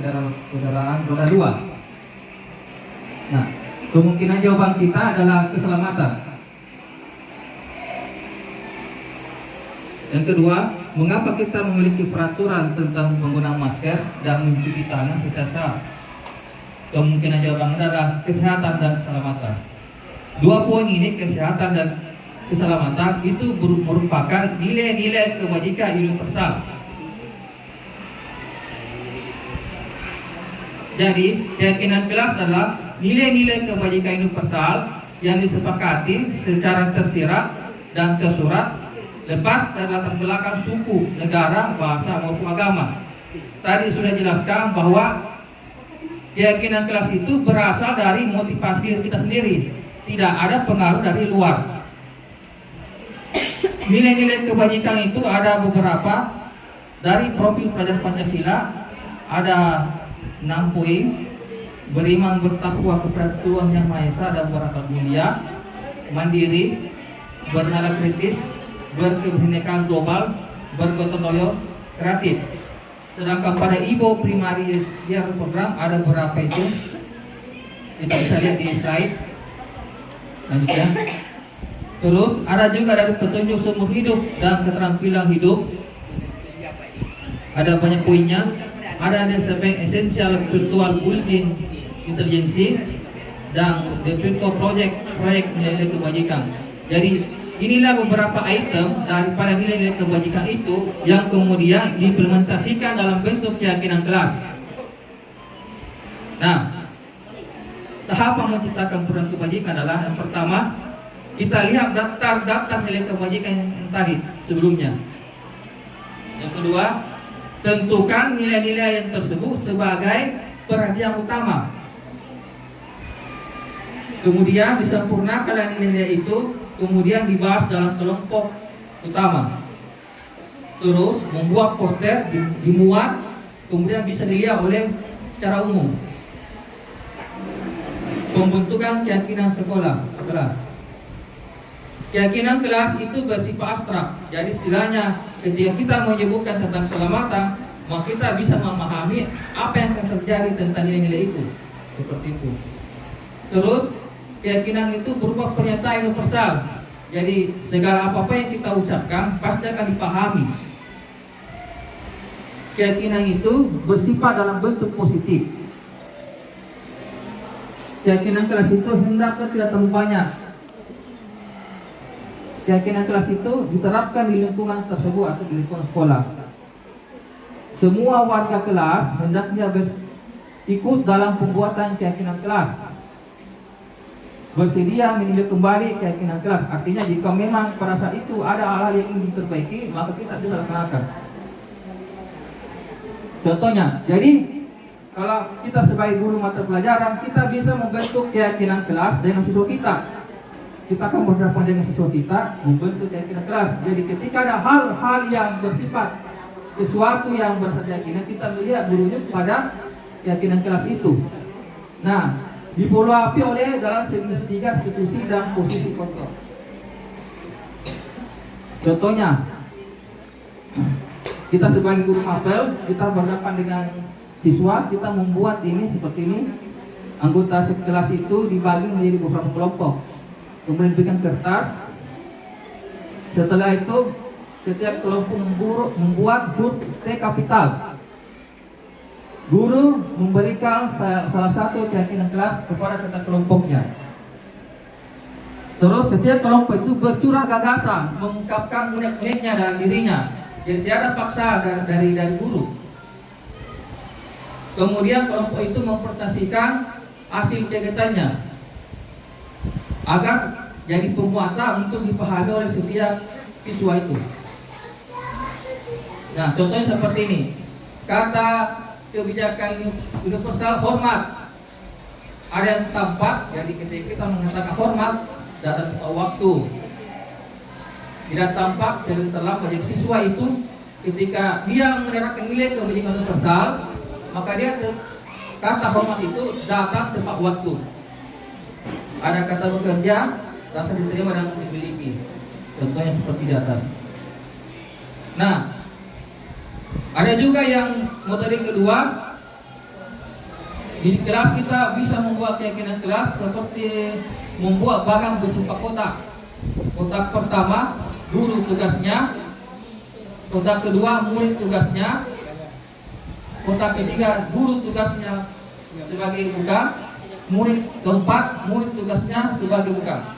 kendaraan roda 2? Nah, kemungkinan jawaban kita adalah keselamatan. Yang kedua, mengapa kita memiliki peraturan tentang penggunaan masker dan mencuci tangan secara sah? Kemungkinan jawaban adalah kesehatan dan keselamatan. Dua poin ini, kesehatan dan keselamatan, itu merupakan nilai-nilai kebajikan universal. Jadi, keyakinan kelas adalah nilai-nilai kebajikan universal yang disepakati secara tersirat dan tersurat, lepas dari latar belakang suku, negara, bahasa maupun agama. Tadi sudah jelaskan bahwa keyakinan kelas itu berasal dari motivasi diri kita sendiri, tidak ada pengaruh dari luar. Nilai-nilai kebajikan itu ada beberapa. Dari profil pelajar Pancasila ada 6 poin. Beriman bertakwa kepada Tuhan Yang Maha Esa dan berakal mulia, mandiri, bernalar kritis, berkebinekaan global, bergotong royong, kreatif. Sedangkan pada IBO primary year program ada berapa itu? Kita bisa lihat di slide. Lanjutnya. Terus ada juga dari petunjuk seumur hidup dan keterampilan hidup. Ada banyak poinnya. Ada yang disebut essential virtual building intelijensi dan the virtual project nilai-nilai kebajikan. Jadi inilah beberapa item daripada nilai-nilai kebajikan itu yang kemudian diimplementasikan dalam bentuk keyakinan kelas. Nah, tahapan menciptakan peran kebajikan adalah yang pertama, kita lihat daftar nilai kebajikan yang tadi sebelumnya. Yang kedua, tentukan nilai-nilai yang tersebut sebagai perhatian utama. Kemudian disempurnakan nilai-nilai itu, kemudian dibahas dalam kelompok utama. Terus membuat poster, dimuat, kemudian bisa dilihat oleh secara umum. Pembentukan keyakinan sekolah kelas. Keyakinan kelas itu bersifat abstrak. Jadi istilahnya ketika kita menyebutkan tentang keselamatan, maka kita bisa memahami apa yang akan terjadi tentang nilai-nilai itu. Seperti itu. Terus keyakinan itu berupa pernyataan universal. Jadi segala apa-apa yang kita ucapkan pasti akan dipahami. Keyakinan itu bersifat dalam bentuk positif. Keyakinan kelas itu hendaknya tidak terlalu banyak. Keyakinan kelas itu diterapkan di lingkungan tersebut atau di lingkungan sekolah. Semua warga kelas hendaknya ikut dalam pembuatan keyakinan kelas. Bersedia meninjau kembali keyakinan kelas. Artinya jika memang pada saat itu ada hal-hal yang ingin diperbaiki, maka kita bisa laksanakan. Contohnya, jadi kalau kita sebagai guru mata pelajaran, kita bisa membentuk keyakinan kelas dengan siswa kita. Kita akan berhadapan dengan siswa kita, membentuk keyakinan kelas. Jadi ketika ada hal-hal yang bersifat sesuatu yang bersifat keyakinan, kita melihat gurunya pada keyakinan kelas itu. Nah, dipolaapi oleh dalam segitiga institusi dan posisi kontrol. Contohnya, kita sebagai guru mapel, kita berhadapan dengan siswa, kita membuat ini seperti ini. Anggota kelas itu dibagi menjadi beberapa kelompok, kemudian diberikan kertas. Setelah itu setiap kelompok membuat huruf T kapital. Guru memberikan salah satu keyakinan kelas kepada setiap kelompoknya. Terus setiap kelompok itu bercurah gagasan, mengungkapkan unek-uneknya dalam dirinya. Jadi tidak ada paksa dari guru. Kemudian kelompok itu mempresentasikan hasil kegiatannya agar jadi pemuatan untuk dipahami oleh setiap siswa itu. Nah, contohnya seperti ini. Kata kebijakan universal hormat. Ada yang tampak, jadi ketika kita mengatakan hormat dalam waktu tidak tampak setelah menjadi siswa itu, ketika dia menerapkan nilai kebijakan universal, maka dia kata hormat itu datang tepat waktu. Ada kata bekerja, rasa diterima dan dimiliki. Contohnya seperti di atas. Nah, ada juga yang metode kedua. Di kelas kita bisa membuat keyakinan kelas seperti membuat barang berupa kotak. Kotak pertama, guru tugasnya. Kotak kedua, murid tugasnya. Kotak ketiga, guru tugasnya sebagai buka. Murid keempat, murid tugasnya sebagai buka.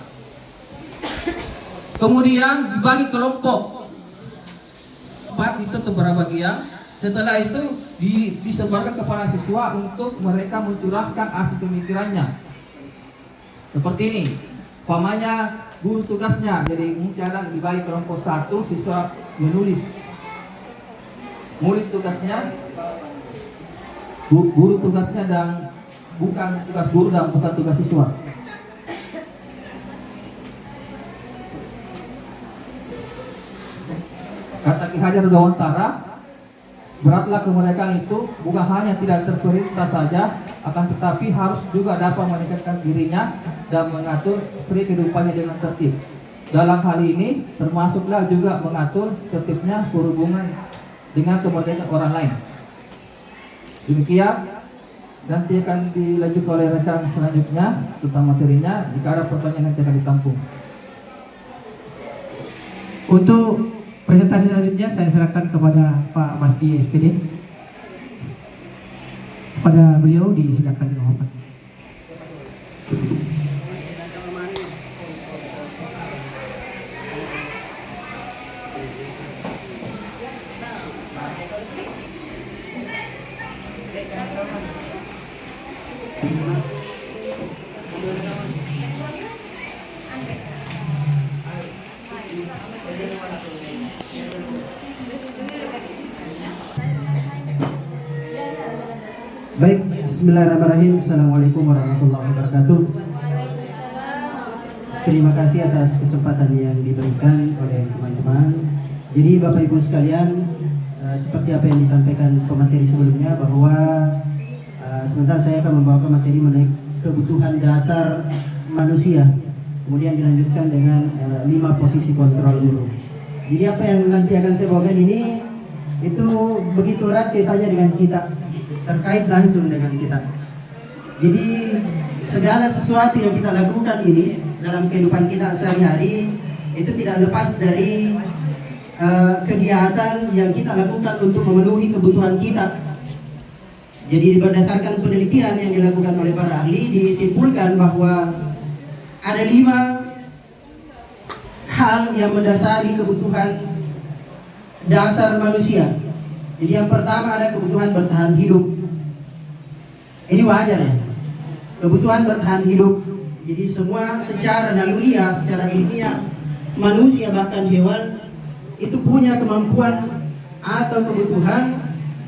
Kemudian dibagi kelompok. 4 itu beberapa bagian. Setelah itu disebarkan kepada siswa untuk mereka mencurahkan hasil pemikirannya. Seperti ini. Pamannya guru tugasnya. Jadi cara dibagi kelompok 1, siswa menulis. Murid tugasnya, guru tugasnya dan bukan tugas guru dan bukan tugas siswa. Kata Ki Hajar Dewantara, beratlah kemerdekaan itu bukan hanya tidak terperintah saja, akan tetapi harus juga dapat meningkatkan dirinya dan mengatur kehidupannya dengan tertib. Dalam hal ini termasuklah juga mengatur tertibnya berhubungan dengan kemerdekaan orang lain. Demikian, nanti akan dilanjutkan oleh rekan selanjutnya tentang materinya. Jika ada pertanyaan nanti akan ditampung. Untuk presentasi selanjutnya saya serahkan kepada Pak Masdi SPD. Kepada beliau disilakan dengan hormat. Baik, bismillahirrahmanirrahim. Assalamualaikum warahmatullahi wabarakatuh. Terima kasih atas kesempatan yang diberikan oleh teman-teman. Jadi Bapak Ibu sekalian, seperti apa yang disampaikan pemateri sebelumnya, bahwa sebentar saya akan membawakan materi mengenai kebutuhan dasar manusia. Kemudian dilanjutkan dengan 5 posisi kontrol guru. Jadi apa yang nanti akan saya bawakan ini itu begitu erat kaitannya dengan kita, terkait langsung dengan kita. Jadi segala sesuatu yang kita lakukan ini dalam kehidupan kita sehari-hari itu tidak lepas dari kegiatan yang kita lakukan untuk memenuhi kebutuhan kita. Jadi berdasarkan penelitian yang dilakukan oleh para ahli, disimpulkan bahwa ada 5 hal yang mendasari kebutuhan dasar manusia. Jadi yang pertama ada kebutuhan bertahan hidup. Ini wajar ya, kebutuhan bertahan hidup. Jadi semua secara naluriah, secara ilmiah, manusia bahkan hewan itu punya kemampuan atau kebutuhan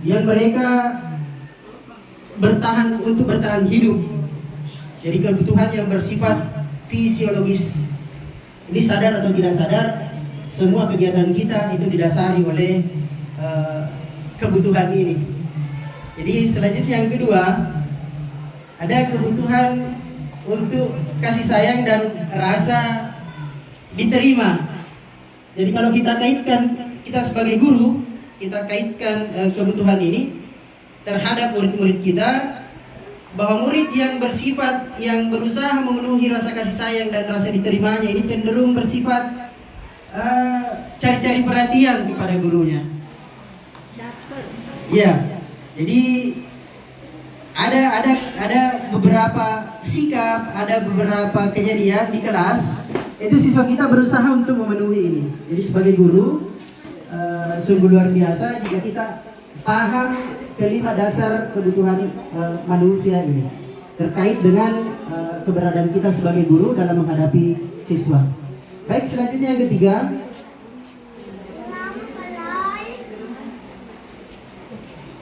yang mereka bertahan hidup. Jadi kebutuhan yang bersifat fisiologis. Ini sadar atau tidak sadar, semua kegiatan kita itu didasari oleh kebutuhan ini. Jadi selanjutnya yang kedua, ada kebutuhan untuk kasih sayang dan rasa diterima. Jadi kalau kita kaitkan, kita sebagai guru, kita kaitkan kebutuhan ini terhadap murid-murid kita, bahwa murid yang berusaha memenuhi rasa kasih sayang dan rasa diterimanya ini cenderung bersifat cari-cari perhatian kepada gurunya. Ya, jadi ada beberapa sikap, ada beberapa kejadian di kelas itu siswa kita berusaha untuk memenuhi ini. Jadi sebagai guru sungguh luar biasa jika kita paham kelima dasar kebutuhan manusia ini terkait dengan keberadaan kita sebagai guru dalam menghadapi siswa. Baik, selanjutnya yang ketiga,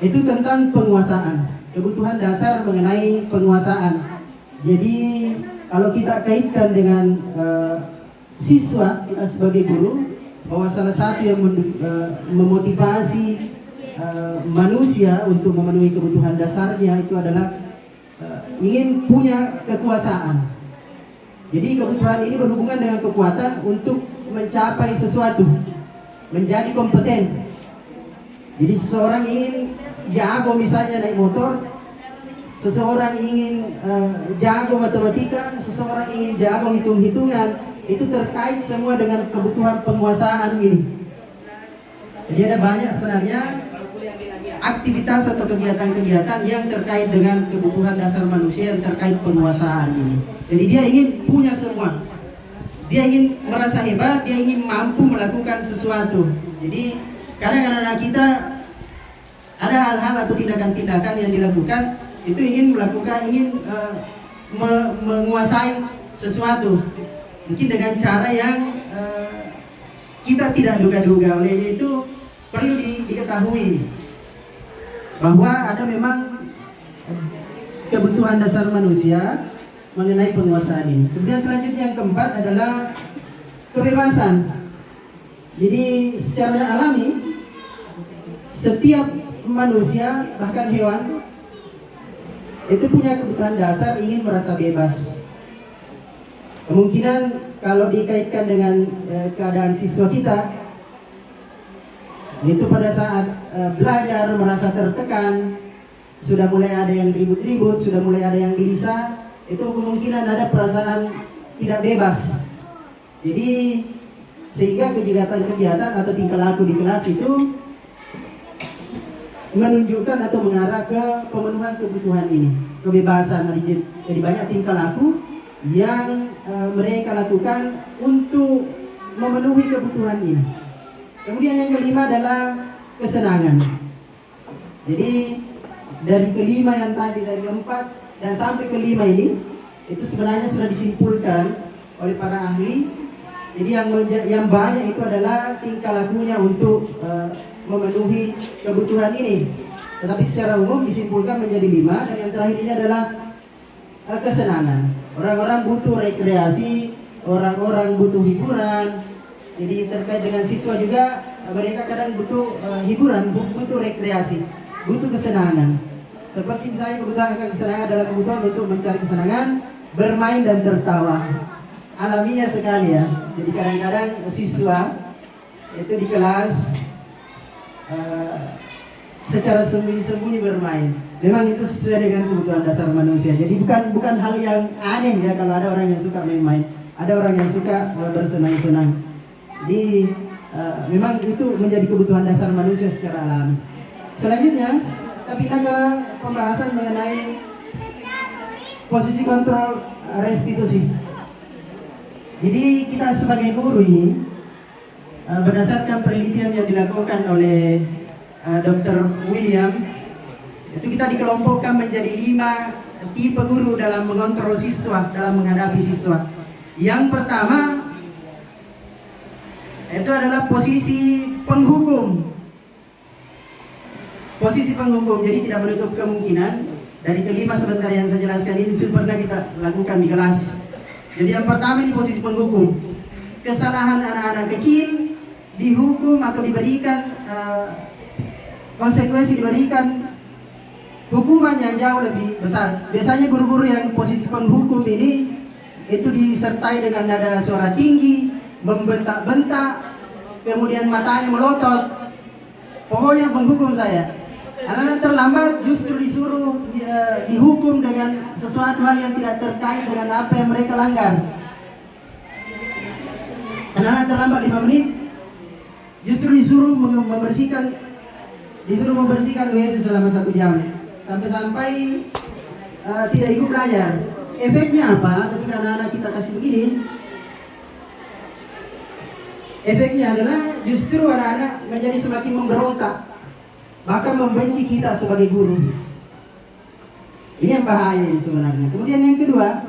itu tentang penguasaan, kebutuhan dasar mengenai penguasaan. Jadi kalau kita kaitkan dengan siswa kita sebagai guru, bahwa salah satu yang memotivasi manusia untuk memenuhi kebutuhan dasarnya itu adalah ingin punya kekuasaan. Jadi kebutuhan ini berhubungan dengan kekuatan untuk mencapai sesuatu, menjadi kompeten. Jadi seseorang ingin jago misalnya naik motor, seseorang ingin jago matematika, seseorang ingin jago hitung-hitungan, itu terkait semua dengan kebutuhan penguasaan ini. Jadi ada banyak sebenarnya aktivitas atau kegiatan-kegiatan yang terkait dengan kebutuhan dasar manusia yang terkait penguasaan ini. Jadi dia ingin punya semua. Dia ingin merasa hebat, dia ingin mampu melakukan sesuatu. Jadi kadang-kadang kita ada hal-hal atau tindakan-tindakan yang dilakukan itu ingin menguasai sesuatu. Mungkin dengan cara yang kita tidak duga-duga. Oleh itu perlu diketahui bahwa ada memang kebutuhan dasar manusia mengenai penguasaan ini. Kemudian selanjutnya yang keempat adalah kebebasan. Jadi secara alami setiap manusia bahkan hewan itu punya kebutuhan dasar ingin merasa bebas. Kemungkinan kalau dikaitkan dengan keadaan siswa kita itu pada saat belajar merasa tertekan, sudah mulai ada yang ribut-ribut, sudah mulai ada yang gelisah, itu kemungkinan ada perasaan tidak bebas. Jadi sehingga kegiatan-kegiatan atau tingkah laku di kelas itu menunjukkan atau mengarah ke pemenuhan kebutuhan ini, kebebasan. Jadi banyak tingkah laku yang mereka lakukan untuk memenuhi kebutuhan ini. Kemudian yang kelima adalah kesenangan. Jadi dari kelima yang tadi, dari keempat dan sampai kelima ini, itu sebenarnya sudah disimpulkan oleh para ahli. Jadi yang banyak itu adalah tingkah lakunya untuk memenuhi kebutuhan ini. Tetapi secara umum disimpulkan menjadi 5, dan yang terakhir ini adalah kesenangan. Orang-orang butuh rekreasi, orang-orang butuh hiburan. Jadi terkait dengan siswa juga, mereka kadang butuh hiburan, butuh rekreasi, butuh kesenangan. Seperti misalnya kebutuhan kesenangan adalah kebutuhan untuk mencari kesenangan, bermain dan tertawa. Alamiah sekali ya. Jadi kadang-kadang siswa itu di kelas secara sembunyi-sembunyi bermain. Memang itu sesuai dengan kebutuhan dasar manusia. Jadi bukan hal yang aneh ya kalau ada orang yang suka main-main, ada orang yang suka bersenang-senang. Jadi memang itu menjadi kebutuhan dasar manusia secara alami. Selanjutnya kita ke pembahasan mengenai posisi kontrol restitusi. Jadi kita sebagai guru ini berdasarkan penelitian yang dilakukan oleh Dr. William, itu kita dikelompokkan menjadi 5 tipe guru dalam mengontrol siswa, dalam menghadapi siswa. Yang pertama itu adalah posisi penghukum. Posisi penghukum, jadi tidak menutup kemungkinan Dari kelima sebentar yang saya jelaskan itu pernah kita lakukan di kelas. Jadi yang pertama di posisi penghukum, kesalahan anak-anak kecil dihukum atau diberikan konsekuensi, diberikan hukuman yang jauh lebih besar. Biasanya guru-guru yang posisi penghukum ini itu disertai dengan nada suara tinggi, membentak-bentak, kemudian matanya melotot. Pokoknya menghukum saya. Anak-anak terlambat justru disuruh dihukum dengan sesuatu hal yang tidak terkait dengan apa yang mereka langgar. Anak-anak terlambat 5 menit justru disuruh membersihkan WC selama 1 jam. Sampai-sampai tidak ikut belajar. Efeknya apa ketika anak-anak kita kasih begini? Efeknya adalah justru anak-anak menjadi semakin memberontak, bahkan membenci kita sebagai guru. Ini yang bahaya sebenarnya. Kemudian yang kedua,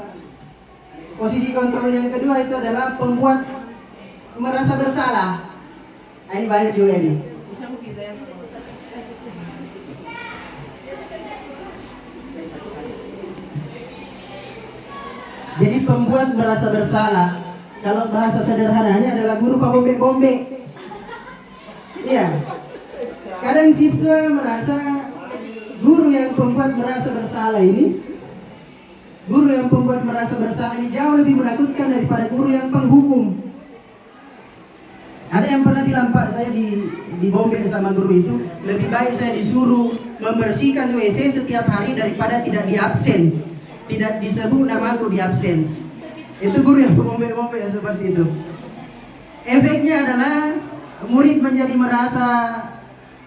posisi kontrol yang kedua itu adalah pembuat merasa bersalah. Ini bahaya juga ini. Jadi pembuat merasa bersalah. Kalau bahasa sederhananya adalah guru pak bombe-bombe. Iya. Kadang siswa merasa guru yang pembuat merasa bersalah ini, guru yang pembuat merasa bersalah ini jauh lebih menakutkan daripada guru yang penghukum. Ada yang pernah bilang, Pak, saya di bombe sama guru itu, lebih baik saya disuruh membersihkan WC setiap hari daripada tidak diabsen, tidak disebut nama aku di absen. Itu guru yang bombe-bombe seperti itu. Efeknya adalah murid menjadi merasa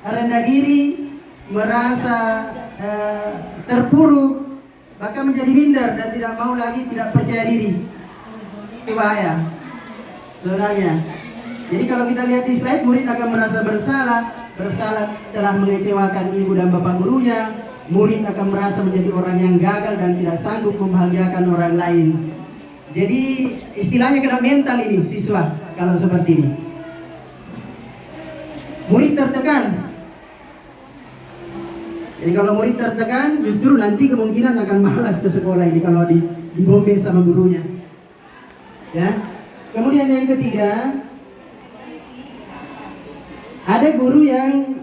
rendah diri, merasa terpuruk, bahkan menjadi minder dan tidak mau lagi, tidak percaya diri. Itu bahaya sebenarnya. Jadi kalau kita lihat di slide, murid akan merasa bersalah telah mengecewakan ibu dan bapak gurunya. Murid akan merasa menjadi orang yang gagal dan tidak sanggup membahagiakan orang lain. Jadi istilahnya kena mental ini siswa kalau seperti ini. Murid tertekan. Jadi kalau murid tertekan, justru nanti kemungkinan akan malas ke sekolah ini kalau dibombe sama gurunya. Ya. Kemudian yang ketiga, ada guru yang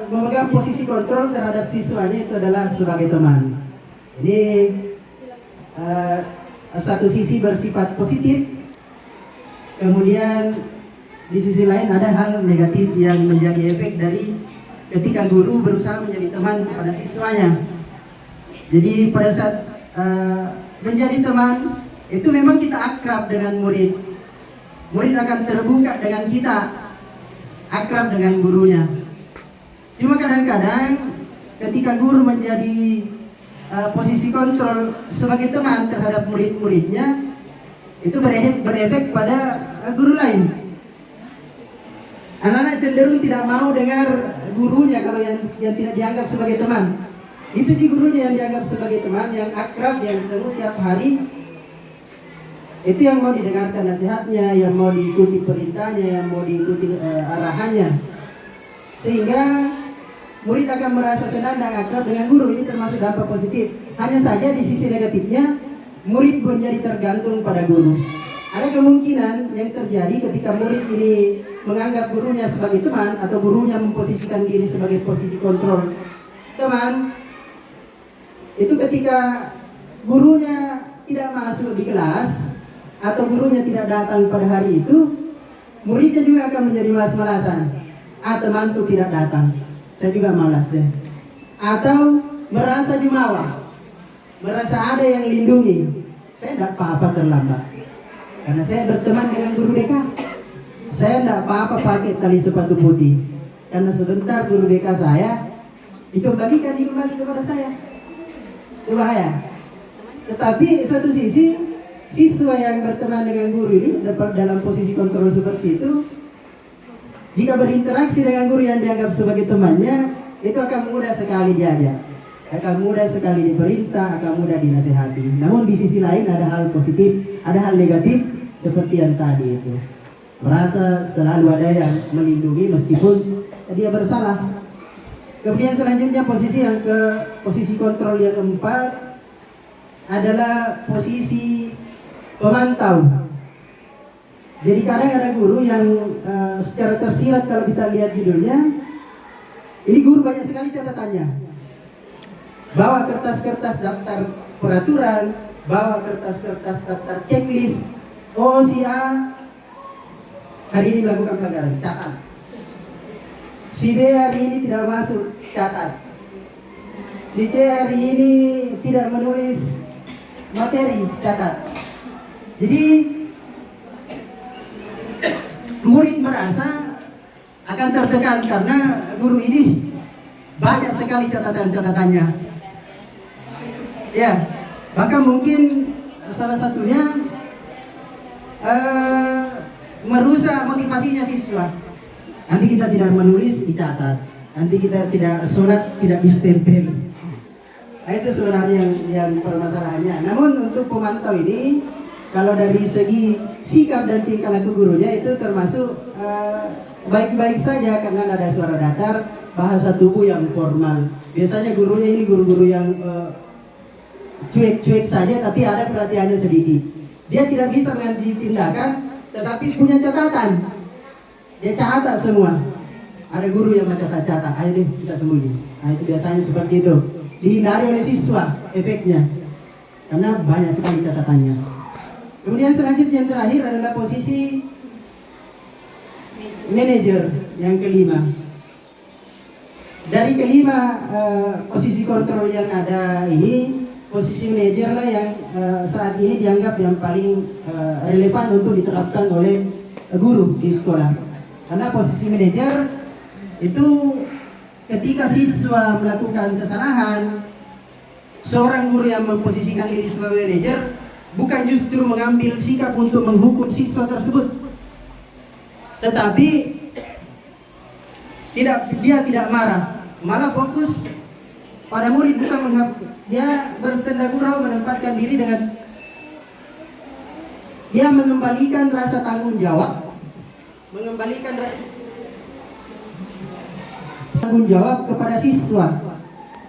memegang posisi kontrol terhadap siswanya, itu adalah sebagai teman. Ini satu sisi bersifat positif, kemudian di sisi lain ada hal negatif yang menjadi efek dari ketika guru berusaha menjadi teman kepada siswanya. Jadi pada saat menjadi teman itu memang kita akrab dengan murid. Murid akan terbuka dengan kita, akrab dengan gurunya. Cuma kadang-kadang ketika guru menjadi posisi kontrol sebagai teman terhadap murid-muridnya, itu berefek pada guru lain. Anak-anak cenderung tidak mau dengar gurunya kalau yang tidak dianggap sebagai teman. Itu di gurunya yang dianggap sebagai teman, yang akrab, yang ketemu tiap hari. Itu yang mau didengarkan nasihatnya, yang mau diikuti perintahnya, yang mau diikuti arahannya. Sehingga murid akan merasa senang dan akrab dengan guru. Ini termasuk dampak positif. Hanya saja di sisi negatifnya, murid menjadi tergantung pada guru. Ada kemungkinan yang terjadi ketika murid ini menganggap gurunya sebagai teman, atau gurunya memposisikan diri sebagai posisi kontrol teman. Itu ketika gurunya tidak masuk di kelas, atau gurunya tidak datang pada hari itu, muridnya juga akan menjadi malas-malasan. Temanku tidak datang, saya juga malas deh. Atau merasa jumawa, merasa ada yang lindungi. Saya tidak apa-apa terlambat, karena saya berteman dengan guru BK. Saya tidak apa-apa pakai tali sepatu putih, karena sebentar guru BK saya dikembalikan kepada saya. Itu bahaya. Tetapi satu sisi, siswa yang berteman dengan guru ini dalam posisi kontrol seperti itu, jika berinteraksi dengan guru yang dianggap sebagai temannya, itu akan mudah sekali diajak, akan mudah sekali diperintah, akan mudah dinasehati. Namun di sisi lain ada hal positif, ada hal negatif seperti yang tadi itu. Merasa selalu ada yang melindungi meskipun dia bersalah. Kemudian selanjutnya posisi kontrol yang keempat adalah posisi pemantau. Jadi kadang ada guru yang secara tersirat kalau kita lihat judulnya, ini guru banyak sekali catatannya. Bawa kertas-kertas daftar peraturan, bawa kertas-kertas daftar checklist. Oh, si A hari ini melakukan pelanggaran, catat. Si B hari ini tidak masuk, catat. Si C hari ini tidak menulis materi, catat. Jadi murid merasa akan tertekan karena guru ini banyak sekali catatan-catatannya. Ya, bahkan mungkin salah satunya merusak motivasinya siswa. Nanti kita tidak menulis, dicatat. Nanti kita tidak sholat, tidak distempel. Nah, itu sebenarnya yang permasalahannya. Namun untuk pemantau ini, kalau dari segi sikap dan tingkah laku gurunya itu termasuk baik-baik saja karena ada suara datar, bahasa tubuh yang formal. Biasanya gurunya ini guru-guru yang cuek-cuek saja, tapi ada perhatiannya sedikit. Dia tidak bisa mengambil tindakan, tetapi punya catatan. Dia catat semua. Ada guru yang mencatat-catat, ayo deh kita sembunyi. Nah, itu biasanya seperti itu. Dihindari oleh siswa efeknya, karena banyak sekali catatannya. Kemudian selanjutnya yang terakhir adalah posisi manajer yang kelima. Dari kelima posisi kontrol yang ada ini, posisi manajer lah yang saat ini dianggap yang paling relevan untuk diterapkan oleh guru di sekolah. Karena posisi manajer itu ketika siswa melakukan kesalahan, seorang guru yang memposisikan diri sebagai manajer bukan justru mengambil sikap untuk menghukum siswa tersebut, tetapi dia tidak marah, malah fokus pada murid, bukan dia bersenda gurau menempatkan diri dengan dia mengembalikan rasa tanggung jawab, tanggung jawab kepada siswa.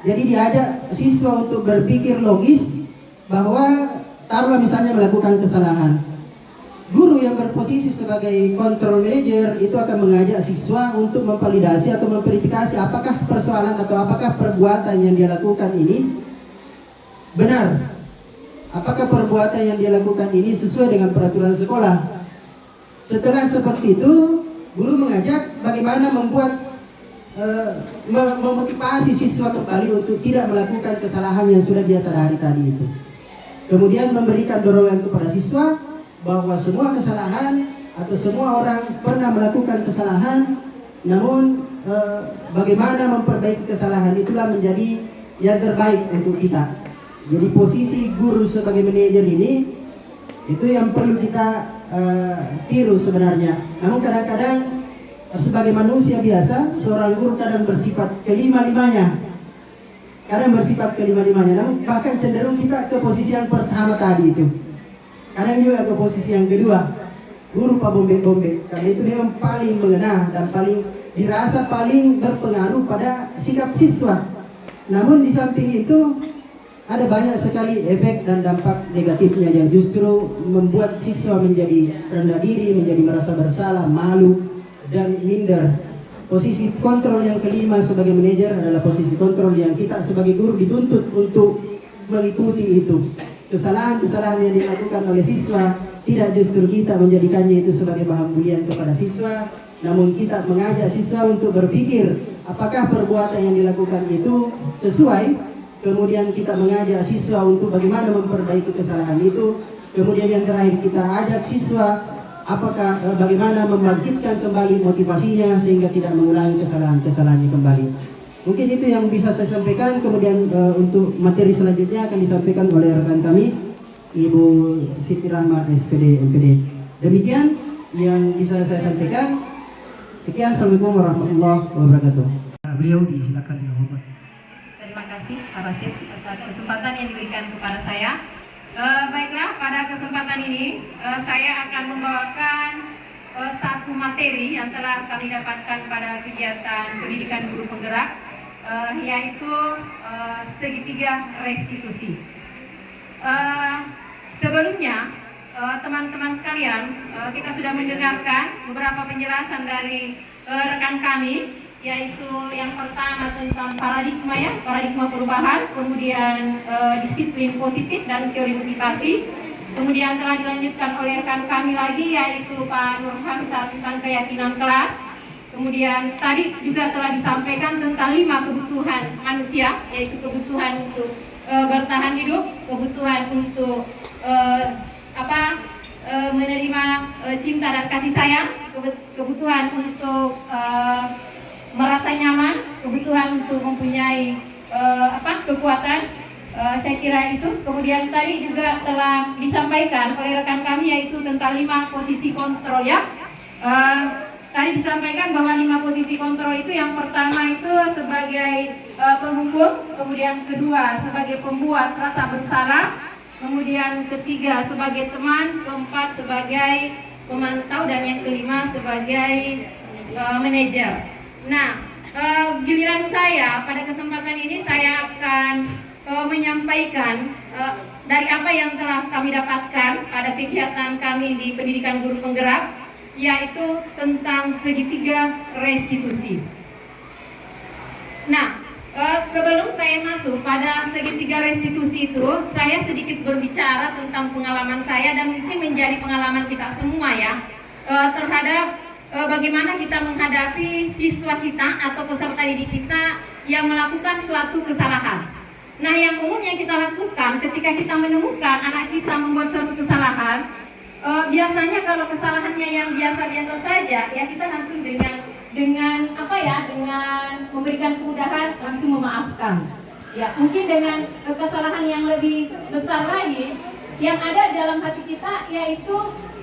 Jadi diajak siswa untuk berpikir logis bahwa taruhlah misalnya melakukan kesalahan. Guru yang berposisi sebagai control manager itu akan mengajak siswa untuk memvalidasi atau memverifikasi apakah persoalan atau apakah perbuatan yang dia lakukan ini benar. Apakah perbuatan yang dia lakukan ini sesuai dengan peraturan sekolah. Setelah seperti itu, guru mengajak bagaimana membuat memotivasi siswa kembali untuk tidak melakukan kesalahan yang sudah dia sadari tadi itu. Kemudian memberikan dorongan kepada siswa bahwa semua kesalahan atau semua orang pernah melakukan kesalahan, namun bagaimana memperbaiki kesalahan itulah menjadi yang terbaik untuk kita. Jadi posisi guru sebagai manajer ini itu yang perlu kita tiru sebenarnya. Namun kadang-kadang sebagai manusia biasa, seorang guru kadang bersifat kelima-limanya. Namun bahkan cenderung kita ke posisi yang pertama tadi itu. Kadang juga ke posisi yang kedua, guru pak bombe-bombe. Karena itu memang paling mengena dan dirasa paling berpengaruh pada sikap siswa. Namun di samping itu ada banyak sekali efek dan dampak negatifnya yang justru membuat siswa menjadi rendah diri, menjadi merasa bersalah, malu, dan minder. Posisi kontrol yang kelima sebagai manajer adalah posisi kontrol yang kita sebagai guru dituntut untuk mengikuti itu. Kesalahan-kesalahan yang dilakukan oleh siswa tidak justru kita menjadikannya itu sebagai bahan bulian kepada siswa, namun kita mengajak siswa untuk berpikir apakah perbuatan yang dilakukan itu sesuai. Kemudian kita mengajak siswa untuk bagaimana memperbaiki kesalahan itu. Kemudian yang terakhir kita ajak siswa bagaimana membangkitkan kembali motivasinya sehingga tidak mengulangi kesalahan-kesalahannya kembali. Mungkin itu yang bisa saya sampaikan. Kemudian untuk materi selanjutnya akan disampaikan oleh rekan kami Ibu Siti Rahma SPD MPD. Demikian yang bisa saya sampaikan. Sekian, assalamualaikum warahmatullahi wabarakatuh. Beliau disilakan dengan hormat. Terima kasih Pak Rasid atas kesempatan yang diberikan kepada saya. Baiklah, pada kesempatan ini saya akan membawakan satu materi yang telah kami dapatkan pada kegiatan pendidikan guru penggerak yaitu segitiga restitusi. Sebelumnya, teman-teman sekalian, kita sudah mendengarkan beberapa penjelasan dari rekan kami, yaitu yang pertama tentang paradigma perubahan, kemudian disiplin positif dan teori motivasi. Kemudian telah dilanjutkan oleh rekan kami lagi, yaitu Pak Nurhansa tentang keyakinan kelas. Kemudian tadi juga telah disampaikan tentang 5 kebutuhan manusia, yaitu kebutuhan untuk bertahan hidup, kebutuhan untuk menerima cinta dan kasih sayang, kebutuhan untuk merasa nyaman, kebutuhan untuk mempunyai kekuatan. Saya kira itu. Kemudian tadi juga telah disampaikan oleh rekan kami, yaitu tentang 5 posisi kontrol ya. Tadi disampaikan bahwa 5 posisi kontrol itu, yang pertama itu sebagai penghukum, kemudian kedua sebagai pembuat rasa bersalah, kemudian ketiga sebagai teman, keempat sebagai pemantau, dan yang kelima sebagai manajer. Nah, giliran saya pada kesempatan ini saya akan menyampaikan dari apa yang telah kami dapatkan pada kegiatan kami di Pendidikan Guru Penggerak, yaitu tentang segitiga restitusi. Nah, sebelum saya masuk pada segitiga restitusi itu, saya sedikit berbicara tentang pengalaman saya dan mungkin menjadi pengalaman kita semua ya, terhadap bagaimana kita menghadapi siswa kita atau peserta didik kita yang melakukan suatu kesalahan. Nah, yang umum yang kita lakukan ketika kita menemukan anak kita membuat suatu kesalahan, biasanya kalau kesalahannya yang biasa-biasa saja, ya kita langsung dengan memberikan kemudahan langsung memaafkan. Ya, mungkin dengan kesalahan yang lebih besar lagi yang ada dalam hati kita, yaitu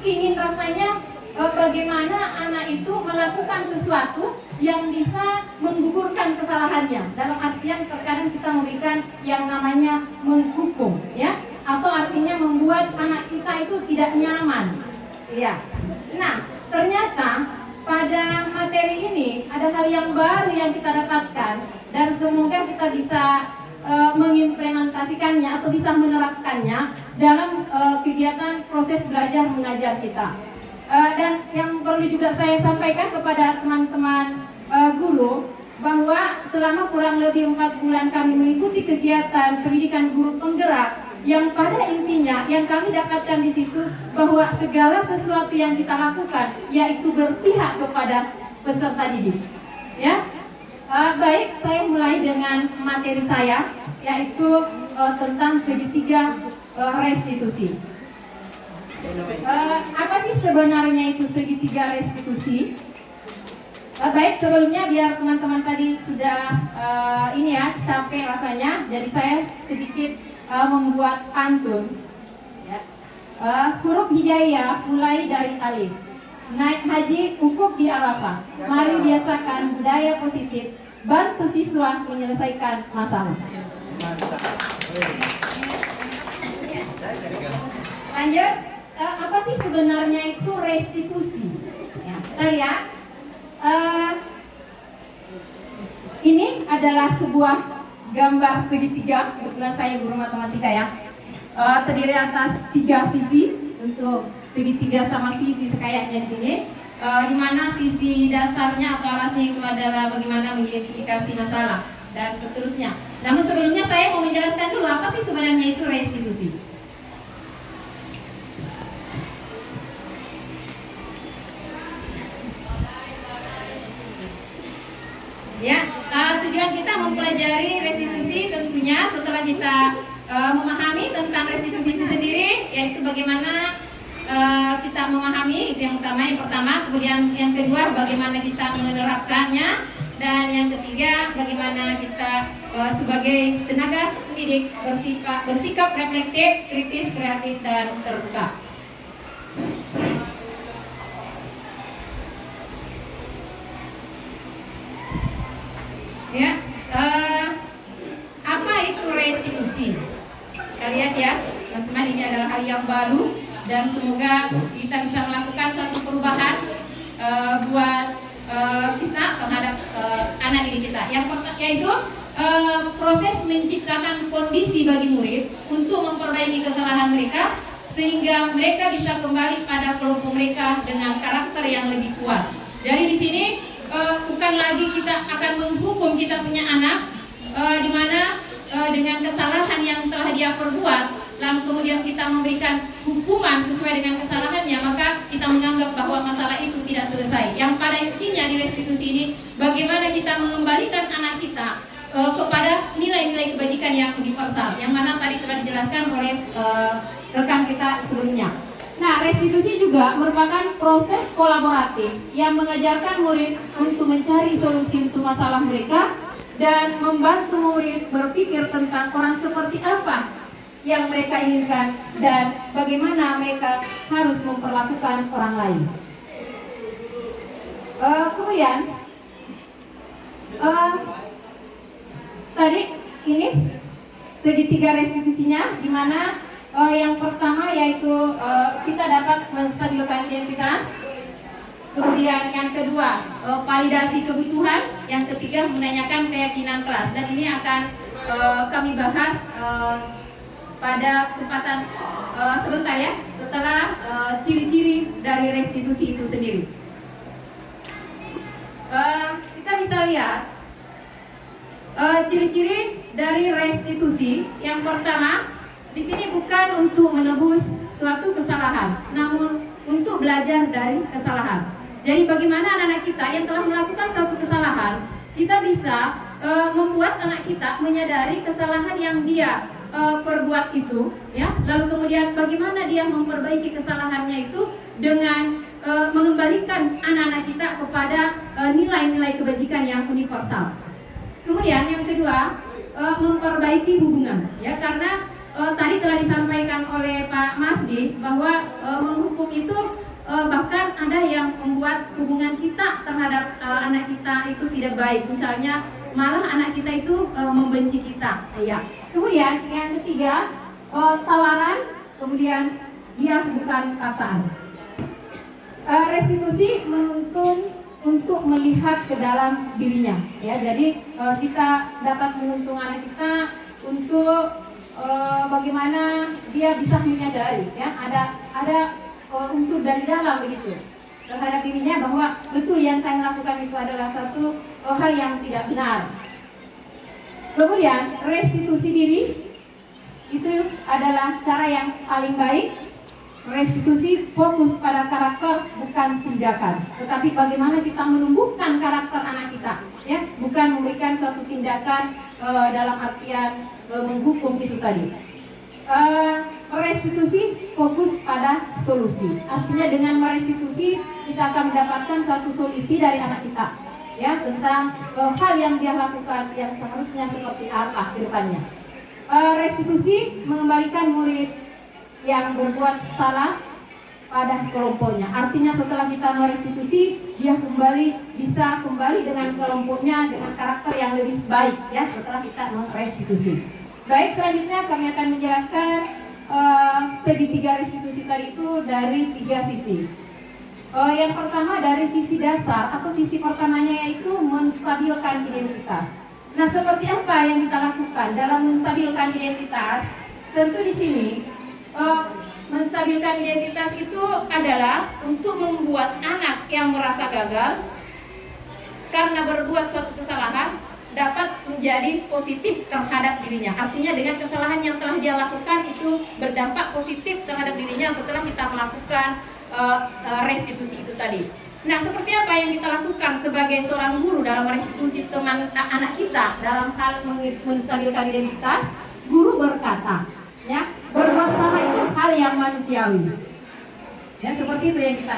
ingin rasanya bagaimana anak itu melakukan sesuatu yang bisa menggugurkan kesalahannya. Dalam artian terkadang kita memberikan yang namanya menghukum, ya, atau artinya membuat anak kita itu tidak nyaman. Ya. Nah, ternyata pada materi ini ada hal yang baru yang kita dapatkan, dan semoga kita bisa mengimplementasikannya atau bisa menerapkannya dalam kegiatan proses belajar mengajar kita. Dan yang perlu juga saya sampaikan kepada teman-teman guru, bahwa selama kurang lebih 4 bulan kami mengikuti kegiatan pendidikan guru penggerak, yang pada intinya yang kami dapatkan di situ bahwa segala sesuatu yang kita lakukan yaitu berpihak kepada peserta didik. Ya, baik, saya mulai dengan materi saya, yaitu tentang segitiga restitusi. Apa sih sebenarnya itu segitiga restitusi? Baik, sebelumnya biar teman-teman tadi sudah capek rasanya, jadi saya sedikit membuat pantun. Ya. Huruf hijaiyah mulai dari alif. Naik haji ukuf di Arafah. Mari biasakan budaya positif, bantu siswa menyelesaikan masalah. Lanjut. Apa sih sebenarnya itu restitusi? Ya, kita lihat. Ini adalah sebuah gambar segitiga. Kebetulan saya guru matematika ya. Terdiri atas 3 sisi untuk segitiga sama sisi kayaknya di sini. Di mana sisi dasarnya atau alasnya itu adalah bagaimana mengidentifikasi masalah dan seterusnya. Namun sebelumnya saya mau menjelaskan dulu apa sih sebenarnya itu restitusi. Ya, tujuan kita mempelajari restitusi tentunya setelah kita memahami tentang restitusi itu sendiri, yaitu bagaimana kita memahami, itu yang utama, yang pertama. Kemudian yang kedua, bagaimana kita menerapkannya, dan yang ketiga, bagaimana kita sebagai tenaga pendidik bersikap reflektif, kritis, kreatif, dan terbuka. Ya, apa itu restitusi? Kita lihat ya, teman-teman, ini adalah hal yang baru dan semoga kita bisa melakukan suatu perubahan buat kita terhadap anak didik kita kita. Yang pertama yaitu proses menciptakan kondisi bagi murid untuk memperbaiki kesalahan mereka sehingga mereka bisa kembali pada kelompok mereka dengan karakter yang lebih kuat. Jadi di sini bukan lagi kita akan menghukum kita punya anak di mana dengan kesalahan yang telah dia perbuat, lalu kemudian kita memberikan hukuman sesuai dengan kesalahannya, maka kita menganggap bahwa masalah itu tidak selesai. Yang pada intinya di restitusi ini, bagaimana kita mengembalikan anak kita kepada nilai-nilai kebajikan yang universal, yang mana tadi telah dijelaskan oleh rekan kita sebelumnya. Nah, restitusi juga merupakan proses kolaboratif yang mengajarkan murid untuk mencari solusi untuk masalah mereka dan membantu murid berpikir tentang orang seperti apa yang mereka inginkan dan bagaimana mereka harus memperlakukan orang lain. Kemudian tadi ini segitiga restitusinya, di mana yang pertama yaitu kita dapat menstabilkan identitas. Kemudian yang kedua, validasi kebutuhan. Yang ketiga, menanyakan keyakinan kelas. Dan ini akan kami bahas pada kesempatan sebentar ya, setelah ciri-ciri dari restitusi itu sendiri. Kita bisa lihat ciri-ciri dari restitusi. Yang pertama, di sini bukan untuk menebus suatu kesalahan, namun untuk belajar dari kesalahan. Jadi bagaimana anak-anak kita yang telah melakukan suatu kesalahan, kita bisa membuat anak kita menyadari kesalahan yang dia perbuat itu, ya. Lalu kemudian bagaimana dia memperbaiki kesalahannya itu dengan mengembalikan anak-anak kita kepada nilai-nilai kebajikan yang universal. Kemudian yang kedua, memperbaiki hubungan, ya, karena tadi telah disampaikan oleh Pak Masdi bahwa menghukum itu bahkan ada yang membuat hubungan kita terhadap anak kita itu tidak baik. Misalnya malah anak kita itu membenci kita. Ya. Kemudian yang ketiga, tawaran, kemudian dia bukan paksaan. Restitusi menuntun untuk melihat ke dalam dirinya. Ya, jadi kita dapat menuntun anak kita untuk bagaimana dia bisa menyadari, ya, ada unsur dari dalam begitu terhadap dirinya bahwa betul yang saya lakukan itu adalah satu hal yang tidak benar. Kemudian restitusi diri itu adalah cara yang paling baik. Restitusi fokus pada karakter bukan tindakan, tetapi bagaimana kita menumbuhkan karakter anak kita, ya, bukan memberikan suatu tindakan dalam artian menghukum itu tadi. Restitusi fokus pada solusi. Artinya dengan merestitusi kita akan mendapatkan suatu solusi dari anak kita, ya, tentang hal yang dia lakukan yang seharusnya seperti apa ke depannya. Restitusi mengembalikan murid yang berbuat salah pada kelompoknya. Artinya setelah kita merestitusi, dia bisa kembali dengan kelompoknya dengan karakter yang lebih baik, ya, setelah kita merestitusi. Baik, selanjutnya kami akan menjelaskan segitiga restitusi tadi itu dari 3 sisi. Yang pertama dari sisi dasar atau sisi pertamanya yaitu menstabilkan identitas. Nah, seperti apa yang kita lakukan dalam menstabilkan identitas? Tentu di sini menstabilkan identitas itu adalah untuk membuat anak yang merasa gagal karena berbuat suatu kesalahan dapat menjadi positif terhadap dirinya. Artinya dengan kesalahan yang telah dia lakukan itu berdampak positif terhadap dirinya setelah kita melakukan restitusi itu tadi. Nah, seperti apa yang kita lakukan sebagai seorang guru dalam restitusi teman anak kita dalam hal menstabilkan identitas? Guru berkata, ya, berbuat salah itu hal yang manusiawi. Ya, seperti itu yang kita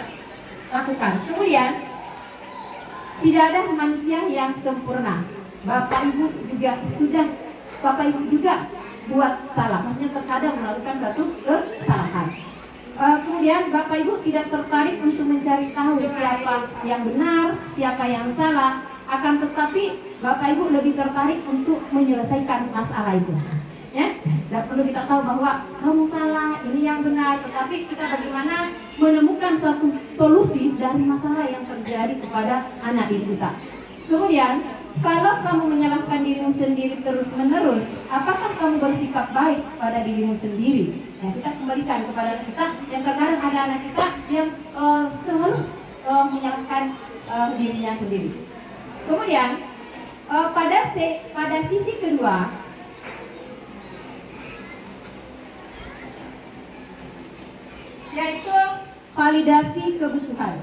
lakukan. Kemudian tidak ada manusia yang sempurna. Bapak Ibu juga buat salah, maksudnya terkadang melakukan satu kesalahan. Kemudian Bapak Ibu tidak tertarik untuk mencari tahu siapa yang benar, siapa yang salah, akan tetapi Bapak Ibu lebih tertarik untuk menyelesaikan masalah itu. Ya, tidak perlu kita tahu bahwa kamu salah, ini yang benar, tetapi kita bagaimana menemukan suatu solusi dari masalah yang terjadi kepada anak didik kita. Kemudian Kalau kamu menyalahkan dirimu sendiri terus-menerus, apakah kamu bersikap baik pada dirimu sendiri? Nah, kita kembalikan kepada anak kita yang terkadang ada anak kita yang selalu menyalahkan dirinya sendiri. Kemudian pada sisi kedua, yaitu validasi kebutuhan.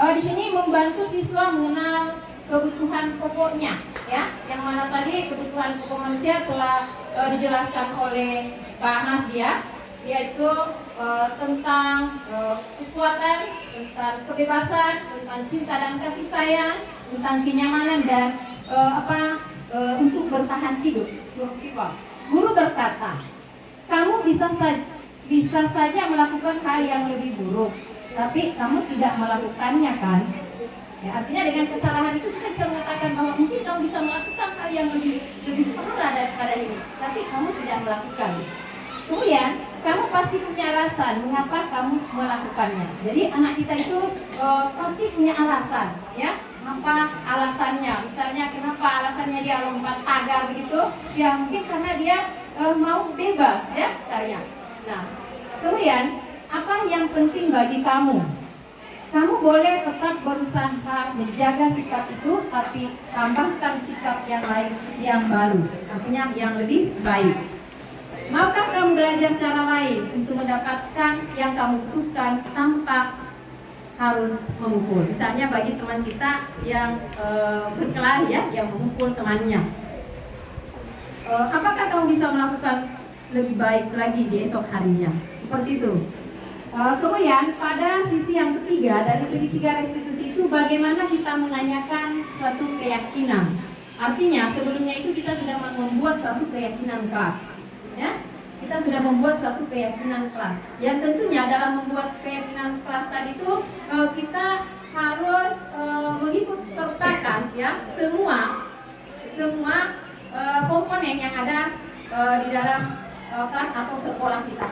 Di sini membantu siswa mengenal kebutuhan pokoknya, ya, yang mana tadi kebutuhan pokok manusia telah dijelaskan oleh Pak Nasdia, yaitu tentang kekuatan, tentang kebebasan, tentang cinta dan kasih sayang, tentang kenyamanan dan untuk bertahan hidup. Guru berkata, kamu bisa saja melakukan hal yang lebih buruk, tapi kamu tidak melakukannya, kan? Ya, artinya dengan kesalahan itu kita bisa mengatakan bahwa mungkin kamu bisa melakukan hal yang lebih parah daripada ini, tapi kamu tidak melakukan. Kemudian kamu pasti punya alasan mengapa kamu melakukannya. Jadi anak kita itu pasti punya alasan, ya. Apa alasannya? Misalnya kenapa alasannya dia lompat pagar begitu? Ya mungkin karena dia mau bebas, ya, misalnya. Nah, kemudian apa yang penting bagi kamu? Kamu boleh tetap berusaha menjaga sikap itu, tapi tambahkan sikap yang lain yang baru, artinya yang lebih baik. Maukah kamu belajar cara lain untuk mendapatkan yang kamu butuhkan tanpa harus memukul? Misalnya bagi teman kita yang berkelahi, ya, yang memukul temannya. Apakah kamu bisa melakukan lebih baik lagi di esok harinya? Seperti itu. Kemudian pada sisi yang ketiga, dari segitiga restitusi itu bagaimana kita menanyakan suatu keyakinan. Artinya sebelumnya itu kita sudah membuat suatu keyakinan kelas, ya. Kita sudah membuat suatu keyakinan kelas. Yang tentunya dalam membuat keyakinan kelas tadi itu kita harus mengikut sertakan, ya, semua komponen yang ada di dalam kelas atau sekolah kita.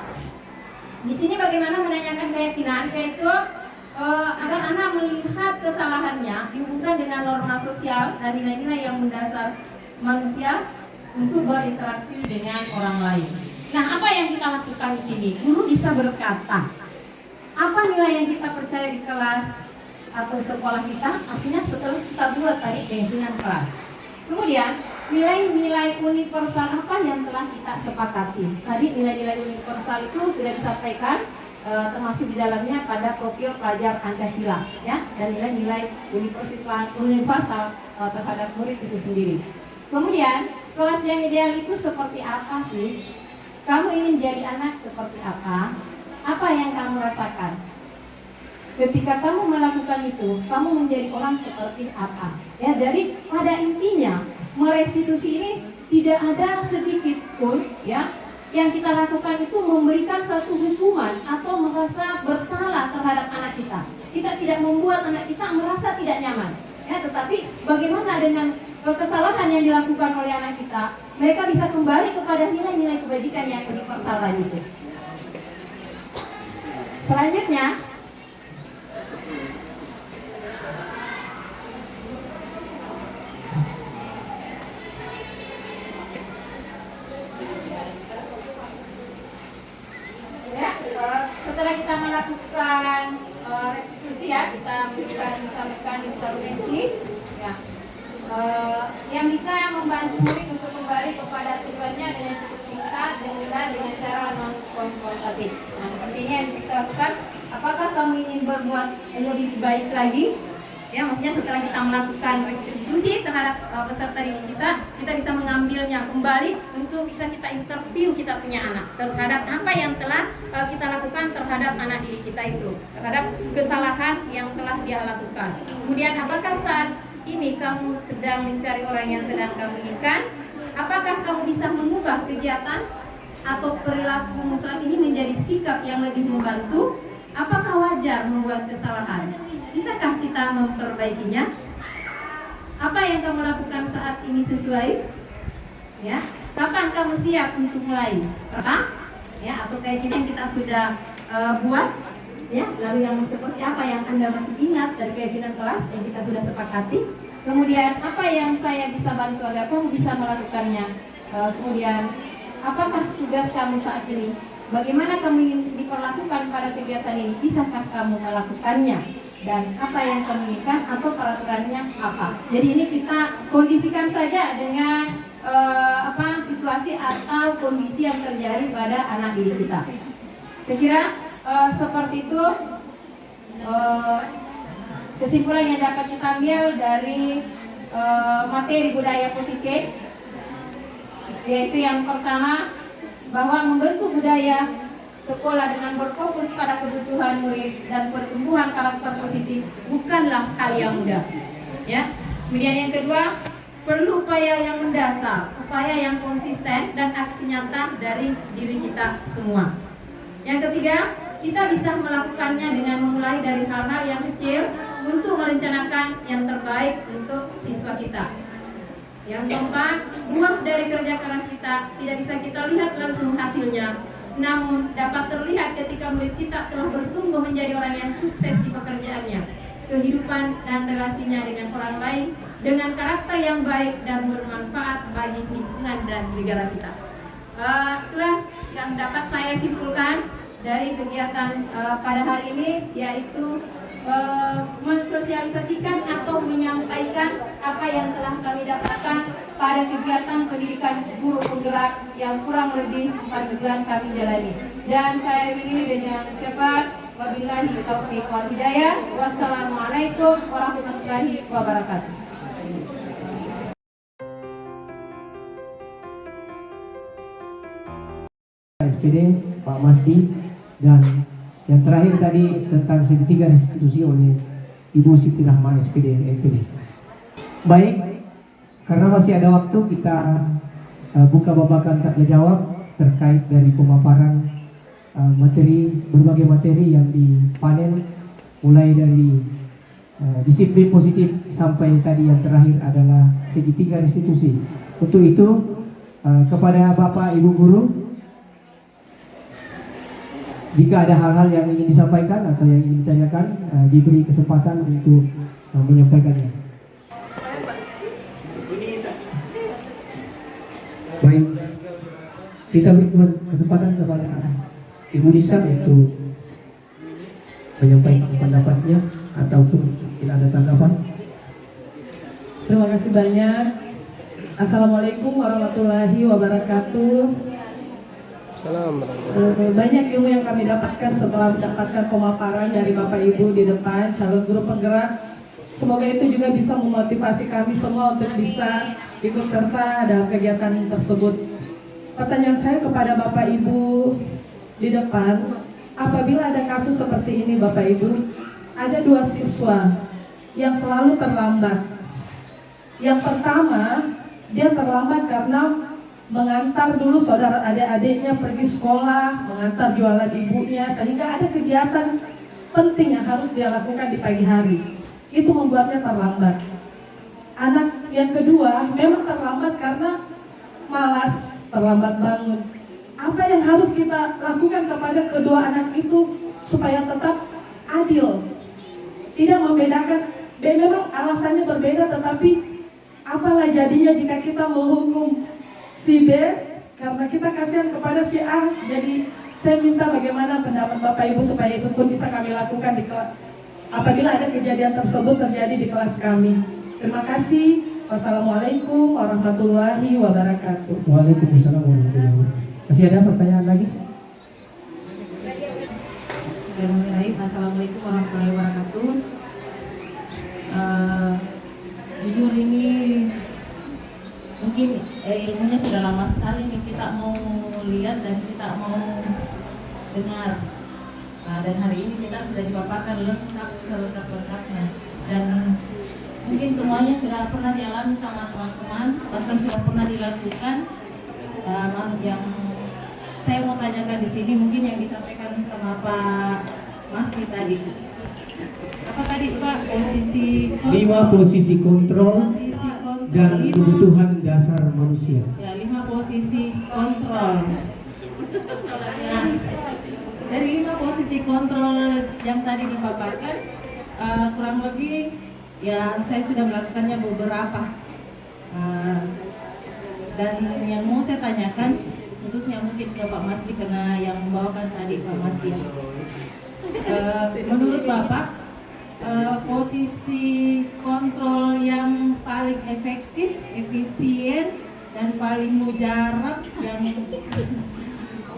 Di sini bagaimana menanyakan keyakinan, yaitu agar anak melihat kesalahannya dihubungkan dengan norma sosial dan nilai-nilai yang mendasar manusia untuk berinteraksi dengan orang lain. Nah, apa yang kita lakukan di sini? Guru bisa berkata, apa nilai yang kita percaya di kelas atau sekolah kita? Artinya setelah kita buat tadi keyakinan kelas. Kemudian nilai-nilai universal apa yang telah kita sepakati? Tadi nilai-nilai universal itu sudah disampaikan, termasuk di dalamnya pada profil pelajar Pancasila, ya, dan nilai-nilai universal terhadap murid itu sendiri. Kemudian kelas yang ideal itu seperti apa sih? Kamu ingin jadi anak seperti apa? Apa yang kamu rasakan? Ketika kamu melakukan itu, kamu menjadi orang seperti apa? Ya, jadi pada intinya merestitusi ini tidak ada sedikit pun, ya, yang kita lakukan itu memberikan satu hukuman atau merasa bersalah terhadap anak kita. Kita tidak membuat anak kita merasa tidak nyaman, ya, tetapi bagaimana dengan kesalahan yang dilakukan oleh anak kita, mereka bisa kembali kepada nilai-nilai kebajikan yang universal tadi itu. Selanjutnya, setelah kita melakukan restitusi, ya, kita misalkan intervensi, ya, yang bisa membantu murid untuk kembali kepada tujuannya dengan cukup singkat dan dengan cara non konfrontatif. Nah, sepertinya yang kita lakukan, apakah kamu ingin berbuat lebih baik lagi? Ya, maksudnya setelah kita melakukan restitusi terhadap peserta didik kita bisa mengambilnya kembali untuk bisa kita interview kita punya anak terhadap apa yang telah kita lakukan terhadap anak didik kita itu, terhadap kesalahan yang telah dia lakukan. Kemudian apakah saat ini kamu sedang mencari orang yang sedang kamu inginkan? Apakah kamu bisa mengubah kegiatan atau perilaku saat ini menjadi sikap yang lebih membantu? Apakah wajar membuat kesalahan? Bisakah kita memperbaikinya? Apa yang kamu lakukan saat ini sesuai? Ya, kapan kamu siap untuk mulai? Apa? Ya, atau keyakinan kita sudah buat? Ya, lalu yang seperti apa yang Anda masih ingat dari keyakinan kelas yang kita sudah sepakati? Kemudian apa yang saya bisa bantu agar kamu bisa melakukannya? Kemudian apakah tugas kamu saat ini? Bagaimana kamu ingin diperlakukan pada kegiatan ini? Bisakah kamu melakukannya? Dan apa yang kamu inginkan atau peraturannya apa? Jadi ini kita kondisikan saja dengan situasi atau kondisi yang terjadi pada anak didik kita. Saya kira seperti itu kesimpulan yang dapat kita ambil dari materi budaya positif, yaitu yang pertama bahwa membentuk budaya sekolah dengan berfokus pada kebutuhan murid dan pertumbuhan karakter positif bukanlah hal yang mudah. Ya. Kemudian yang kedua, perlu upaya yang mendasar, upaya yang konsisten dan aksi nyata dari diri kita semua. Yang ketiga, kita bisa melakukannya dengan memulai dari hal-hal yang kecil untuk merencanakan yang terbaik untuk siswa kita. Yang keempat, buah dari kerja keras kita tidak bisa kita lihat langsung hasilnya, namun dapat terlihat ketika murid kita telah bertumbuh menjadi orang yang sukses di pekerjaannya, kehidupan dan relasinya dengan orang lain, dengan karakter yang baik dan bermanfaat bagi lingkungan dan negara kita. Itulah yang dapat saya simpulkan dari kegiatan pada hari ini, yaitu mensosialisasikan atau menyampaikan apa yang telah kami dapatkan pada kegiatan pendidikan guru penggerak yang kurang lebih 4 bulan kami jalani. Dan saya begini dengan cepat, wabillahi taufiq wal hidayah. Wassalamualaikum warahmatullahi wabarakatuh. SPD, Pak Masdi, dan yang terakhir tadi tentang segitiga restitusi oleh Ibu Siti Rahman SPD NPD. Baik, karena masih ada waktu kita buka babakan tanya jawab terkait dari pemaparan berbagai materi yang dipanen, mulai dari disiplin positif sampai tadi yang terakhir adalah segitiga restitusi. Untuk itu kepada Bapak Ibu Guru, jika ada hal-hal yang ingin disampaikan atau yang ingin ditanyakan, diberi kesempatan untuk menyampaikannya. Baik, kita beri kesempatan kepada Ibu Nisa untuk menyampaikan pendapatnya ataupun bila ada tanggapan. Terima kasih banyak. Assalamualaikum warahmatullahi wabarakatuh. Banyak ilmu yang kami dapatkan setelah mendapatkan pemaparan dari Bapak Ibu di depan, calon guru penggerak. Semoga itu juga bisa memotivasi kami semua untuk bisa ikut serta dalam kegiatan tersebut. Pertanyaan saya kepada Bapak Ibu di depan, apabila ada kasus seperti ini Bapak Ibu, ada 2 siswa yang selalu terlambat. Yang pertama, dia terlambat karena mengantar dulu saudara adik-adiknya pergi sekolah, mengantar jualan ibunya, sehingga ada kegiatan penting yang harus dia lakukan di pagi hari. Itu membuatnya terlambat. Anak yang kedua memang terlambat karena malas, terlambat bangun. Apa yang harus kita lakukan kepada kedua anak itu supaya tetap adil? Tidak membedakan, memang alasannya berbeda, tetapi apalah jadinya jika kita menghukum si B karena kita kasihan kepada si A. Jadi saya minta bagaimana pendapat Bapak Ibu supaya itu pun bisa kami lakukan di kelas apabila ada kejadian tersebut terjadi di kelas kami. Terima kasih. Wassalamualaikum warahmatullahi wabarakatuh. Waalaikumsalam warahmatullahi wabarakatuh. Masih ada pertanyaan lagi? Assalamualaikum warahmatullahi wabarakatuh. Jujur ini mungkin ilmunya sudah lama sekali nih kita mau lihat dan kita mau dengar. Dan hari ini kita sudah dipaparkan lengkap selengkap-lengkapnya, dan mungkin semuanya sudah pernah dialami sama teman-teman, bahkan sudah pernah dilakukan. Yang saya mau tanyakan di sini mungkin yang disampaikan sama Pak Masdi tadi. Apa tadi Pak? Posisi kontrol, 5 posisi kontrol dan kebutuhan dasar manusia. Ya, 5 posisi kontrol. Nah, dari 5 posisi kontrol yang tadi dipaparkan, kurang lebih Ya, saya sudah melakukannya beberapa. Dan yang mau saya tanyakan, khususnya mungkin ke Pak Masdi, karena yang membawakan tadi Pak Masdi. Menurut Bapak, posisi kontrol yang paling efektif, efisien, dan paling mujarab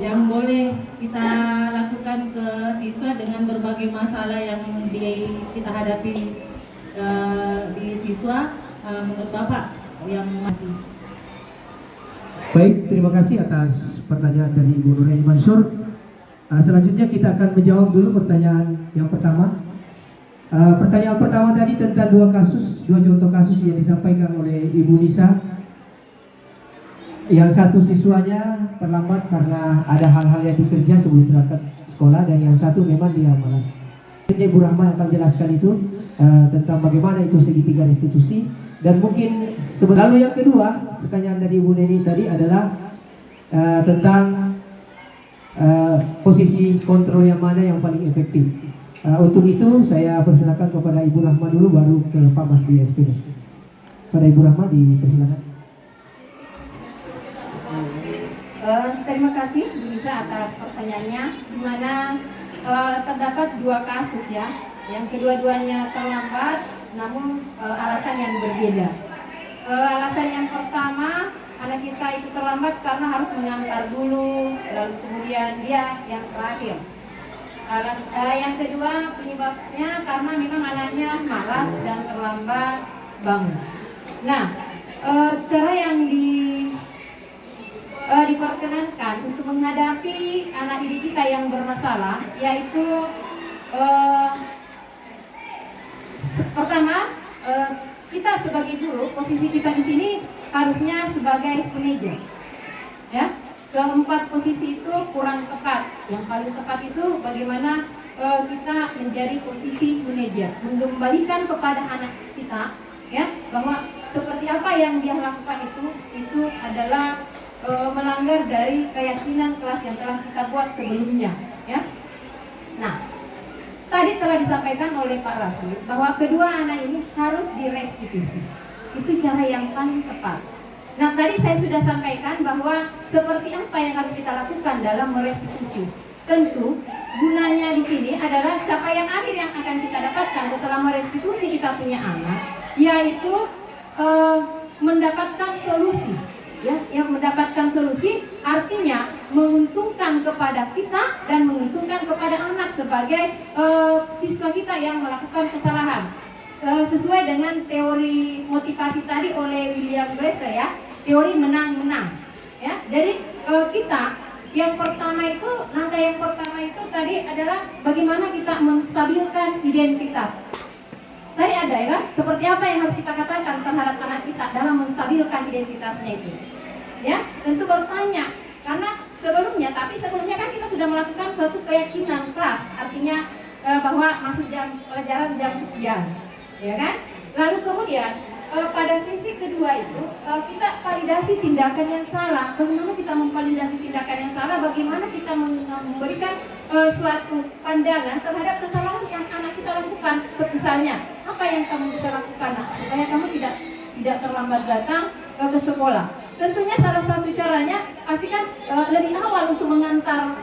yang boleh kita lakukan ke siswa dengan berbagai masalah yang kita hadapi di siswa, menurut Bapak yang masih. Baik, terima kasih atas pertanyaan dari Ibu Nuraini Mansur. Selanjutnya kita akan menjawab dulu pertanyaan yang pertama. Pertanyaan pertama tadi tentang dua contoh kasus yang disampaikan oleh Ibu Nisa. Yang satu siswanya terlambat karena ada hal-hal yang dikerja sebelum berangkat sekolah, dan yang satu memang dia malas. Ibu Rahma akan jelaskan itu tentang bagaimana itu segitiga restitusi, dan mungkin lalu yang kedua pertanyaan dari Ibu Neni tadi adalah tentang posisi kontrol yang mana yang paling efektif. Untuk itu saya persilakan kepada Ibu Rahma dulu, baru ke Pak Mas di SPD. Pada Ibu Rahma dipersilakan. Terima kasih Bu Nisa atas pertanyaannya, di mana terdapat dua kasus ya, yang kedua-duanya terlambat, namun alasan yang berbeda. Alasan yang pertama, anak kita itu terlambat karena harus mengantar dulu, lalu kemudian dia yang terakhir. Yang kedua penyebabnya karena memang anaknya malas dan terlambat bangun. Nah, cara yang diperkenankan untuk menghadapi anak didik kita yang bermasalah, yaitu pertama, kita sebagai guru, posisi kita di sini harusnya sebagai manajer, ya. Keempat posisi itu kurang tepat. Yang paling tepat itu bagaimana kita menjadi posisi manajer, mengembalikan kepada anak kita, ya, bahwa seperti apa yang dia lakukan itu adalah melanggar dari keyakinan kelas yang telah kita buat sebelumnya, ya. Nah, tadi telah disampaikan oleh Pak Rasul bahwa kedua anak ini harus direstitusi. Itu cara yang paling tepat. Nah, tadi saya sudah sampaikan bahwa seperti apa yang harus kita lakukan dalam merestitusi. Tentu gunanya di sini adalah capaian akhir yang akan kita dapatkan setelah merestitusi kita punya anak, yaitu mendapatkan solusi. Ya, yang mendapatkan solusi artinya menguntungkan kepada kita dan menguntungkan kepada anak sebagai siswa kita yang melakukan kesalahan. Sesuai dengan teori motivasi tadi oleh William Glasser, ya, teori menang-menang, ya. Jadi kita yang pertama itu, langkah yang pertama itu tadi adalah bagaimana kita menstabilkan identitas. Tadi ada, ya, seperti apa yang harus kita katakan terhadap anak kita dalam menstabilkan identitasnya itu, ya. Tentu bertanya, karena sebelumnya kan kita sudah melakukan suatu keyakinan kelas, artinya bahwa masuk jam pelajaran jam sekian, ya kan? Lalu kemudian pada sisi kedua itu kita validasi tindakan yang salah. Bagaimana kita memvalidasi tindakan yang salah? Bagaimana kita memberikan suatu pandangan terhadap kesalahan yang anak kita lakukan? Misalnya, apa yang kamu bisa lakukan, nak, supaya kamu tidak terlambat datang ke sekolah? Tentunya salah satu caranya pastikan lebih awal untuk mengantar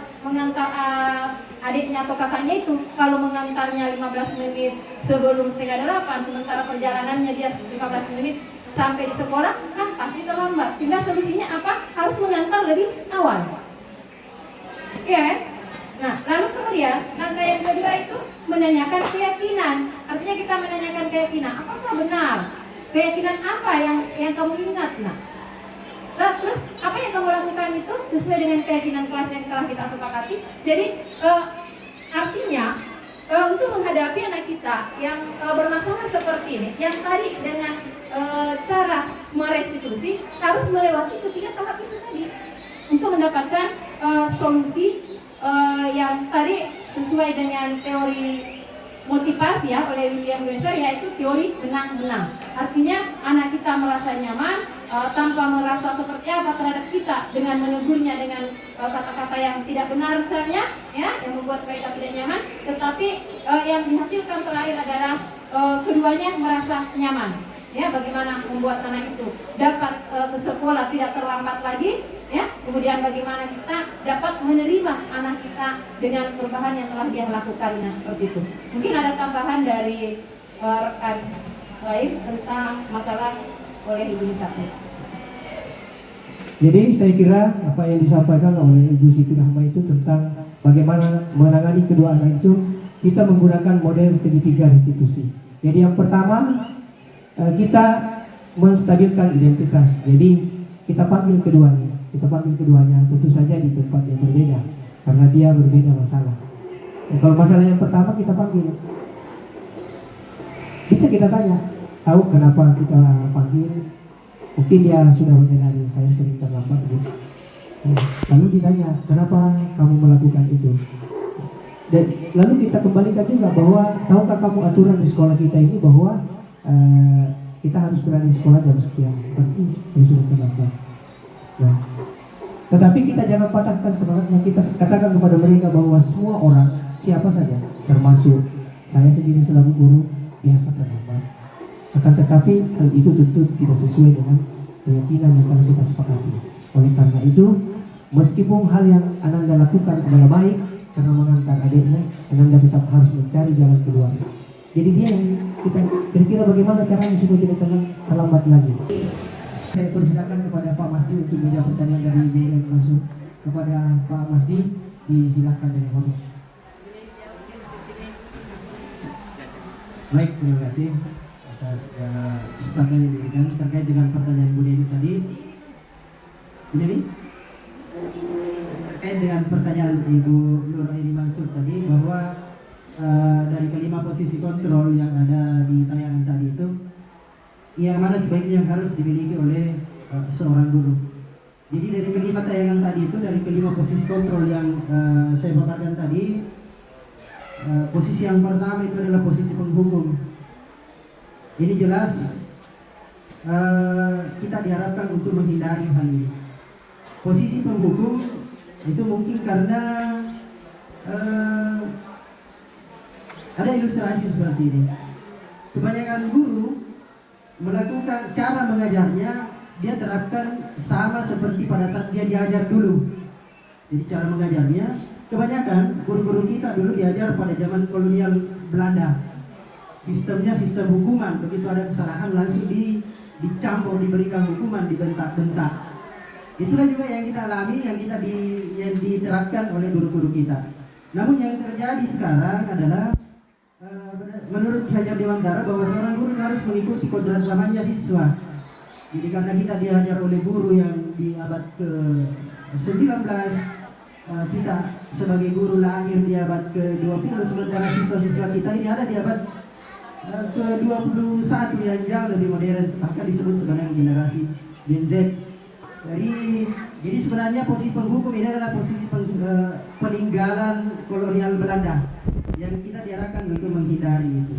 adiknya atau kakaknya itu. Kalau mengantarnya 15 menit sebelum 7:30, sementara perjalanannya dia 15 menit sampai di sekolah, kan pasti terlambat. Sehingga solusinya apa? Harus mengantar lebih awal. Ya. Nah, lalu kemudian langkah yang kedua itu menanyakan keyakinan. Artinya kita menanyakan keyakinan. Apakah benar? Keyakinan apa yang kamu ingat, nak? Nah, terus apa yang kamu lakukan itu sesuai dengan keyakinan kelas yang telah kita sepakati. Jadi artinya untuk menghadapi anak kita yang bermasalah seperti ini, yang tadi dengan cara merestitusi harus melewati ketiga tahap itu tadi untuk mendapatkan solusi yang tadi sesuai dengan teori motivasi, ya, oleh William Glasser, yaitu teori menang-menang. Artinya anak kita merasa nyaman tanpa merasa seperti apa terhadap kita dengan menegurnya dengan kata-kata yang tidak benar misalnya, ya, yang membuat mereka tidak nyaman. Tetapi yang dihasilkan terakhir adalah keduanya merasa nyaman. Ya, bagaimana membuat anak itu dapat ke sekolah tidak terlambat lagi, ya. Kemudian bagaimana kita dapat menerima anak kita dengan perubahan yang telah dia lakukannya, seperti itu. Mungkin ada tambahan dari rekan lain tentang masalah oleh Ibu Nisati. Jadi saya kira apa yang disampaikan oleh Ibu Siti Rahma itu tentang bagaimana menangani kedua anak itu, kita menggunakan model segitiga restitusi. Jadi yang pertama, kita menstabilkan identitas. Jadi kita panggil keduanya, tentu saja di tempat yang berbeda karena dia berbeda masalah. Kalau masalah yang pertama kita panggil, bisa kita tanya, tahu kenapa kita panggil? Mungkin dia sudah menyadari saya sering terlambat, Bu. Lalu ditanya, kenapa kamu melakukan itu? Dan lalu kita kembalikan juga bahwa tahukah kamu aturan di sekolah kita ini bahwa kita harus berada di sekolah jam sekian, berarti sudah terlambat. Nah, tetapi kita jangan patahkan semangatnya. Kita katakan kepada mereka bahwa semua orang, siapa saja, termasuk saya sendiri selaku guru, biasa terlambat. Akan tetapi hal itu tentu tidak sesuai dengan keyakinan yang telah kita sepakati. Oleh karena itu, meskipun hal yang Ananda lakukan adalah baik karena mengantar adiknya, Ananda tetap harus mencari jalan keluar. Jadi dia yang kita kira-kira bagaimana caranya supaya tidak terlambat lagi. Saya persilakan kepada Pak Masdi untuk menjawab pertanyaan dari Ibu yang masuk. Kepada Pak Masdi, disilakan dengan hormat. Baik, terima kasih atas kesempatan yang diberikan terkait dengan pertanyaan Bu Neni tadi. Bu Neni, terkait dengan pertanyaan Ibu Nur Aini Mansur tadi bahwa dari kelima posisi kontrol yang ada di tayangan tadi itu, yang mana sebaiknya yang harus dimiliki oleh seorang guru. Jadi dari kelima tayangan tadi itu, dari kelima posisi kontrol yang saya paparkan tadi, posisi yang pertama itu adalah posisi penghukum. Ini jelas kita diharapkan untuk menghindari hal ini. Posisi penghukum itu mungkin karena ada ilustrasi seperti ini. Kebanyakan guru melakukan cara mengajarnya, dia terapkan sama seperti pada saat dia diajar dulu. Jadi cara mengajarnya, kebanyakan guru-guru kita dulu diajar pada zaman kolonial Belanda. Sistemnya sistem hukuman, begitu ada kesalahan langsung dicampur, diberikan hukuman, dibentak-bentak. Itulah juga yang kita alami, yang diterapkan oleh guru-guru kita. Namun yang terjadi sekarang adalah menurut Ki Hajar Dewantara bahwa seorang guru harus mengikuti kodrat zamannya siswa. Jadi karena kita diajar oleh guru yang di abad ke-19, kita sebagai guru lahir di abad ke-20, sementara siswa-siswa kita ini ada di abad ke-21 yang jauh lebih modern, bahkan disebut sebenarnya generasi Gen Z. Jadi sebenarnya posisi penghukum ini adalah posisi peninggalan kolonial Belanda yang kita diarahkan untuk menghindari itu.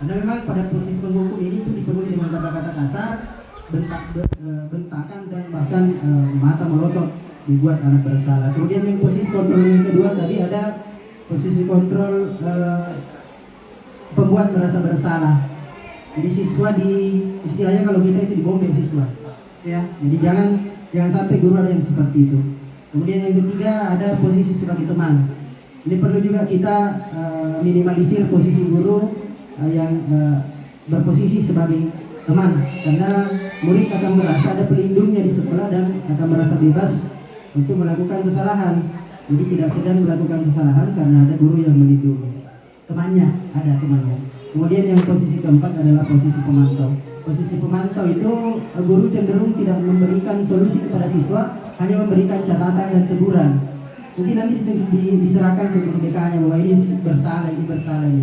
Karena memang pada posisi penghukum ini itu dipenuhi dengan kata-kata kasar, bentakan dan bahkan mata melotot dibuat anak bersalah. Kemudian yang posisi kontrol yang kedua tadi ada posisi kontrol pembuat merasa bersalah. Jadi siswa istilahnya kalau kita itu dibombek siswa, ya. Jadi jangan sampai guru ada yang seperti itu. Kemudian yang ketiga ada posisi sebagai teman. Ini perlu juga kita minimalisir posisi guru yang berposisi sebagai teman, karena murid akan merasa ada pelindungnya di sekolah dan akan merasa bebas untuk melakukan kesalahan. Jadi tidak segan melakukan kesalahan karena ada guru yang melindungi. Ada temannya. Kemudian yang posisi keempat adalah posisi pemantau. Posisi pemantau itu guru cenderung tidak memberikan solusi kepada siswa, hanya memberikan catatan dan teguran. Mungkin nanti diserahkan ke guru BK-nya bahwa ini bersalah, ini,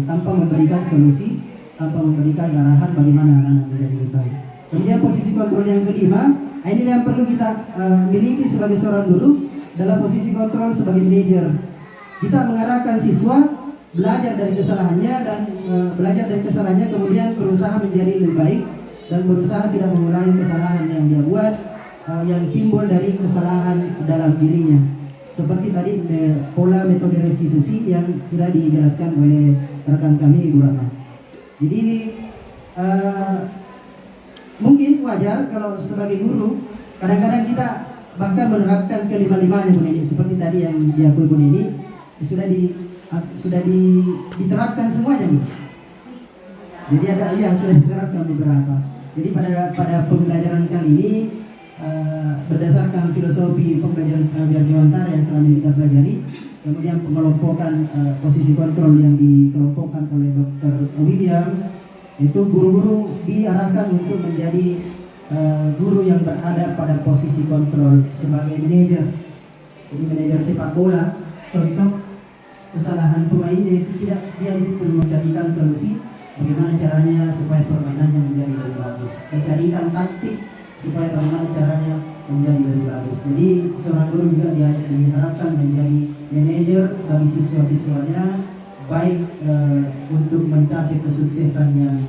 tanpa memberikan solusi, tanpa memberikan arahan bagaimana anak-anak menjadi lebih baik. Kemudian posisi kontrol yang kelima, ini yang perlu kita miliki sebagai seorang guru, adalah posisi kontrol sebagai manajer. Kita mengarahkan siswa belajar dari kesalahannya kemudian berusaha menjadi lebih baik dan berusaha tidak mengulangi kesalahan yang dia buat, yang timbul dari kesalahan dalam dirinya. Seperti tadi pola metode restitusi yang sudah dijelaskan oleh rekan kami Ibu Rahma. Jadi mungkin wajar kalau sebagai guru kadang-kadang kita bahkan menerapkan kelima-limanya Bu Nini, seperti tadi yang diakui Bu Nini sudah diterapkan semuanya Bu. Jadi sudah diterapkan beberapa. Jadi pada pembelajaran kali ini berdasarkan filosofi pembelajaran biar Dewantara yang selama ini kita pelajari, kemudian pengelompokan posisi kontrol yang dikelompokkan oleh Dr. William, itu guru-guru diarahkan untuk menjadi guru yang berada pada posisi kontrol sebagai manajer. Jadi manajer sepak bola, contoh kesalahan pemainnya itu tidak dia perlu mencarikan solusi bagaimana caranya supaya permainannya menjadi lebih bagus, mencarikan taktik supaya bagaimana caranya menjadi lebih bagus. Jadi seorang guru juga diharapkan menjadi manajer bagi siswa-siswanya, baik untuk mencapai kesuksesan yang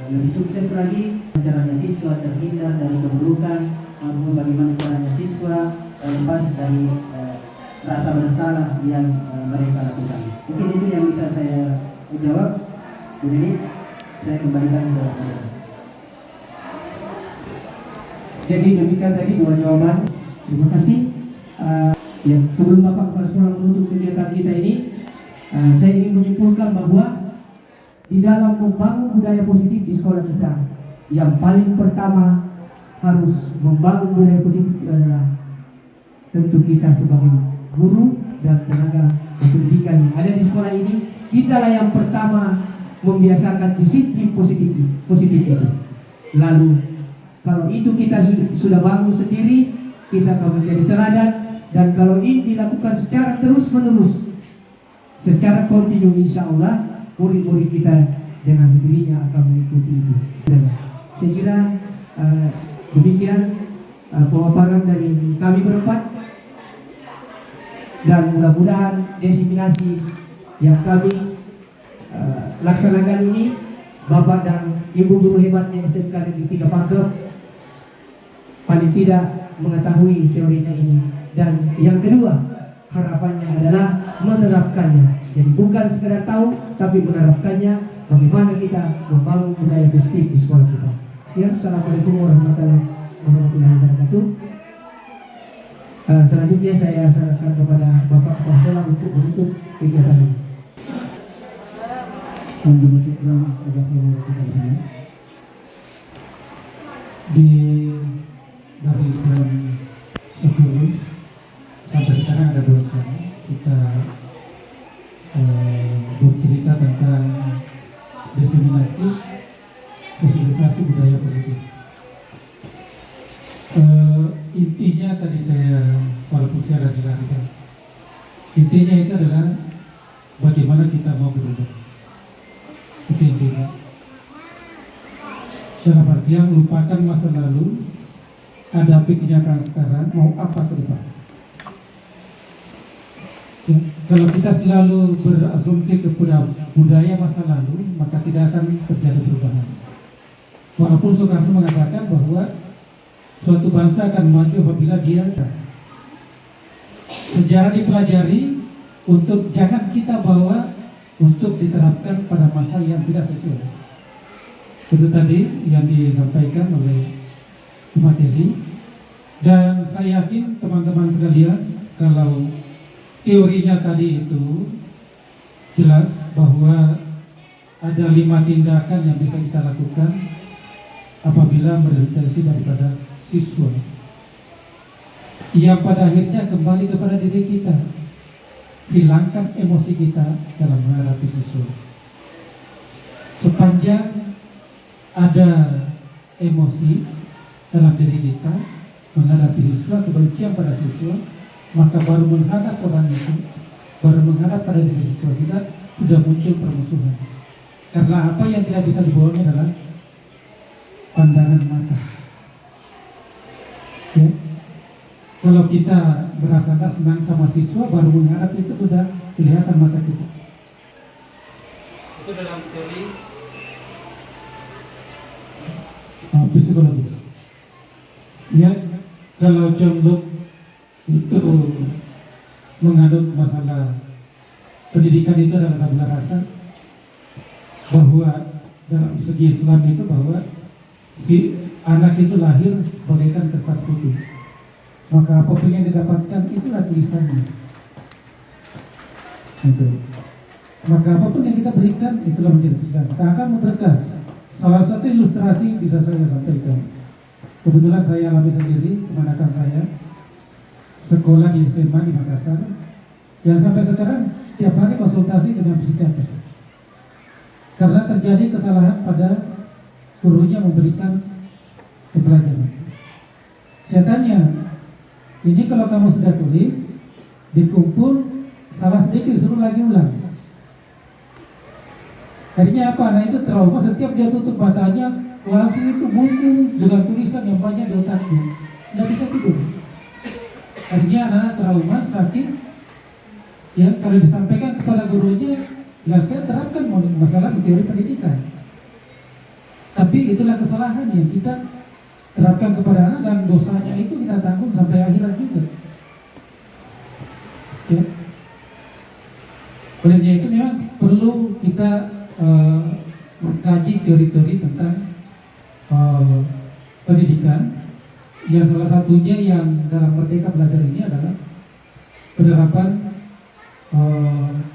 lebih sukses lagi, caranya siswa terhindar dari keburukan, maupun bagaimana caranya siswa lepas dari rasa bersalah yang mereka lakukan. Mungkin itu yang bisa saya jawab. Jadi saya kembalikan ke Anda. Jadi demikian tadi dua jawaban. Terima kasih. Sebelum Bapak Kepala Sekolah menutup kegiatan kita ini, saya ingin menyimpulkan bahwa di dalam membangun budaya positif di sekolah kita, yang paling pertama harus membangun budaya positif adalah tentu kita sebagai guru dan tenaga pendidikan yang ada di sekolah ini. Kitalah yang pertama membiasakan disiplin positif itu. Lalu kalau itu kita sudah bangun sendiri, kita akan menjadi teladan. Dan kalau ini dilakukan secara terus-menerus, secara kontinu, insya Allah murid-murid kita dengan sendirinya akan mengikuti itu. Saya kira demikian pemaparan dari kami berempat, dan mudah-mudahan diseminasi yang kami laksanakan ini, Bapak dan Ibu guru hebatnya SMK Negeri 3 Pager paling tidak mengetahui teorinya ini. Dan yang kedua, harapannya adalah menerapkannya. Jadi bukan sekedar tahu, tapi menerapkannya. Bagaimana kita membangun budaya positif di sekolah kita. Sekian, Assalamualaikum warahmatullahi wabarakatuh. Selanjutnya saya serahkan kepada Bapak Kepala Sekolah untuk menutup kegiatan ini. Dari jam 10 sampai sekarang ada 2 jam kita bercerita tentang diseminasi sosialisasi budaya positif. Intinya tadi walaupun saya ada jelaskan, intinya itu adalah bagaimana kita mau berubah. Itu intinya. Dalam artian lupakan masa lalu, hadapi kenyataan sekarang, mau apa ke depan. Ya, kalau kita selalu berasumsi kepada budaya masa lalu, maka tidak akan terjadi perubahan. Walaupun Soekarno mengatakan bahwa suatu bangsa akan maju apabila dia sejarah dipelajari untuk jangan kita bawa untuk diterapkan pada masa yang tidak sesuai. Itu tadi yang disampaikan oleh materi, dan saya yakin teman-teman sekalian kalau teorinya tadi itu jelas bahwa ada 5 tindakan yang bisa kita lakukan apabila merefleksi daripada siswa yang pada akhirnya kembali kepada diri kita. Hilangkan emosi kita dalam menghadapi siswa. Sepanjang ada emosi dalam diri kita menghadapi siswa, kebencian pada siswa, maka baru menghadap orang itu, baru menghadap pada diri siswa kita, sudah muncul permusuhan. Karena apa yang tidak bisa dibohongi adalah pandangan mata. Ya. Kalau kita merasa senang sama siswa, baru menghadap itu sudah kelihatan mata kita. Itu dalam teori psikologis. Ya, kalau John Locke itu menganut masalah pendidikan itu adalah tabula rasa, bahwa dalam segi Islam itu bahwa si anak itu lahir bagaikan kertas putih, maka apapun yang didapatkan itulah tulisannya. Itu. Maka apapun yang kita berikan itulah menjadi tulisan. Maka akan memberkas. Salah satu ilustrasi bisa saya sampaikan. Kebetulan saya alami sendiri keponakan saya sekolah di SMA di Makassar, yang sampai sekarang tiap hari konsultasi dengan psikiater karena terjadi kesalahan pada gurunya memberikan pelajaran. Saya tanya, ini kalau kamu sudah tulis, dikumpul, salah sedikit disuruh lagi ulang. Akhirnya apa? Nah itu trauma, setiap dia tutup matanya, langsung itu buku dengan tulisan yang banyak di otaknya, tidak bisa tidur. Akhirnya anak trauma, sakit. Ya, kalau disampaikan kepada gurunya, ya saya terapkan masalah teori pendidikan. Tapi itulah kesalahan yang kita terapkan kepada anak, dan dosanya itu kita tanggung sampai akhirat juga. Ya. Olehnya itu memang perlu kita mengkaji teori-teori tentang pendidikan, yang salah satunya yang dalam Merdeka Belajar ini adalah penerapan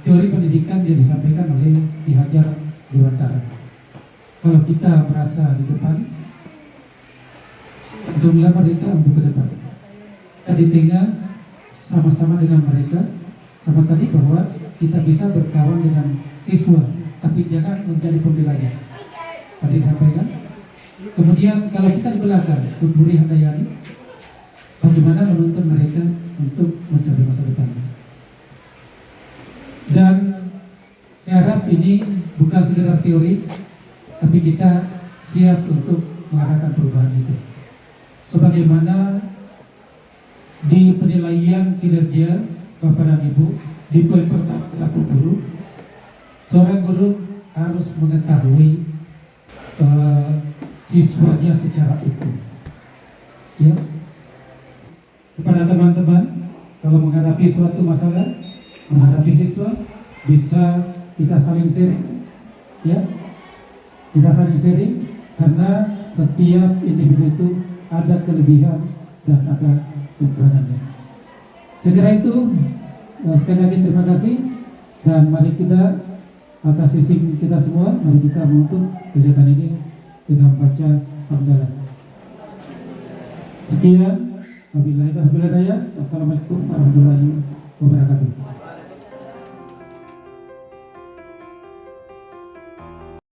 teori pendidikan yang disampaikan oleh Ki Hajar Dewantara. Kalau kita merasa di depan, jumlah mereka untuk ke depan. Kita di tengah sama-sama dengan mereka, sama tadi bahwa kita bisa berkawan dengan siswa, tapi jangan menjadi pembelanya. Tadi disampaikan. Kemudian kalau kita di belakang, Buri Handayani, bagaimana menuntun mereka untuk mencapai masa depan. Dan saya harap ini bukan sekedar teori, tapi kita siap untuk mengarahkan perubahan itu. Sebagaimana di penilaian kinerja Bapak dan Ibu di poin pertama selaku guru, seorang guru harus mengetahui siswanya secara utuh. Ya. Kepada teman-teman, kalau menghadapi suatu masalah, menghadapi siswa, bisa kita saling sharing, ya, kita saling sharing, karena setiap individu itu ada kelebihan dan ada kekurangannya. Saya kira itu. Sekali lagi terima kasih, dan mari kita atas sisi kita semua, mari kita menutup kegiatan ini dengan membaca hamdalah. Sekian, wabillahi taufiq wal hidayah. Wassalamualaikum warahmatullahi wabarakatuh.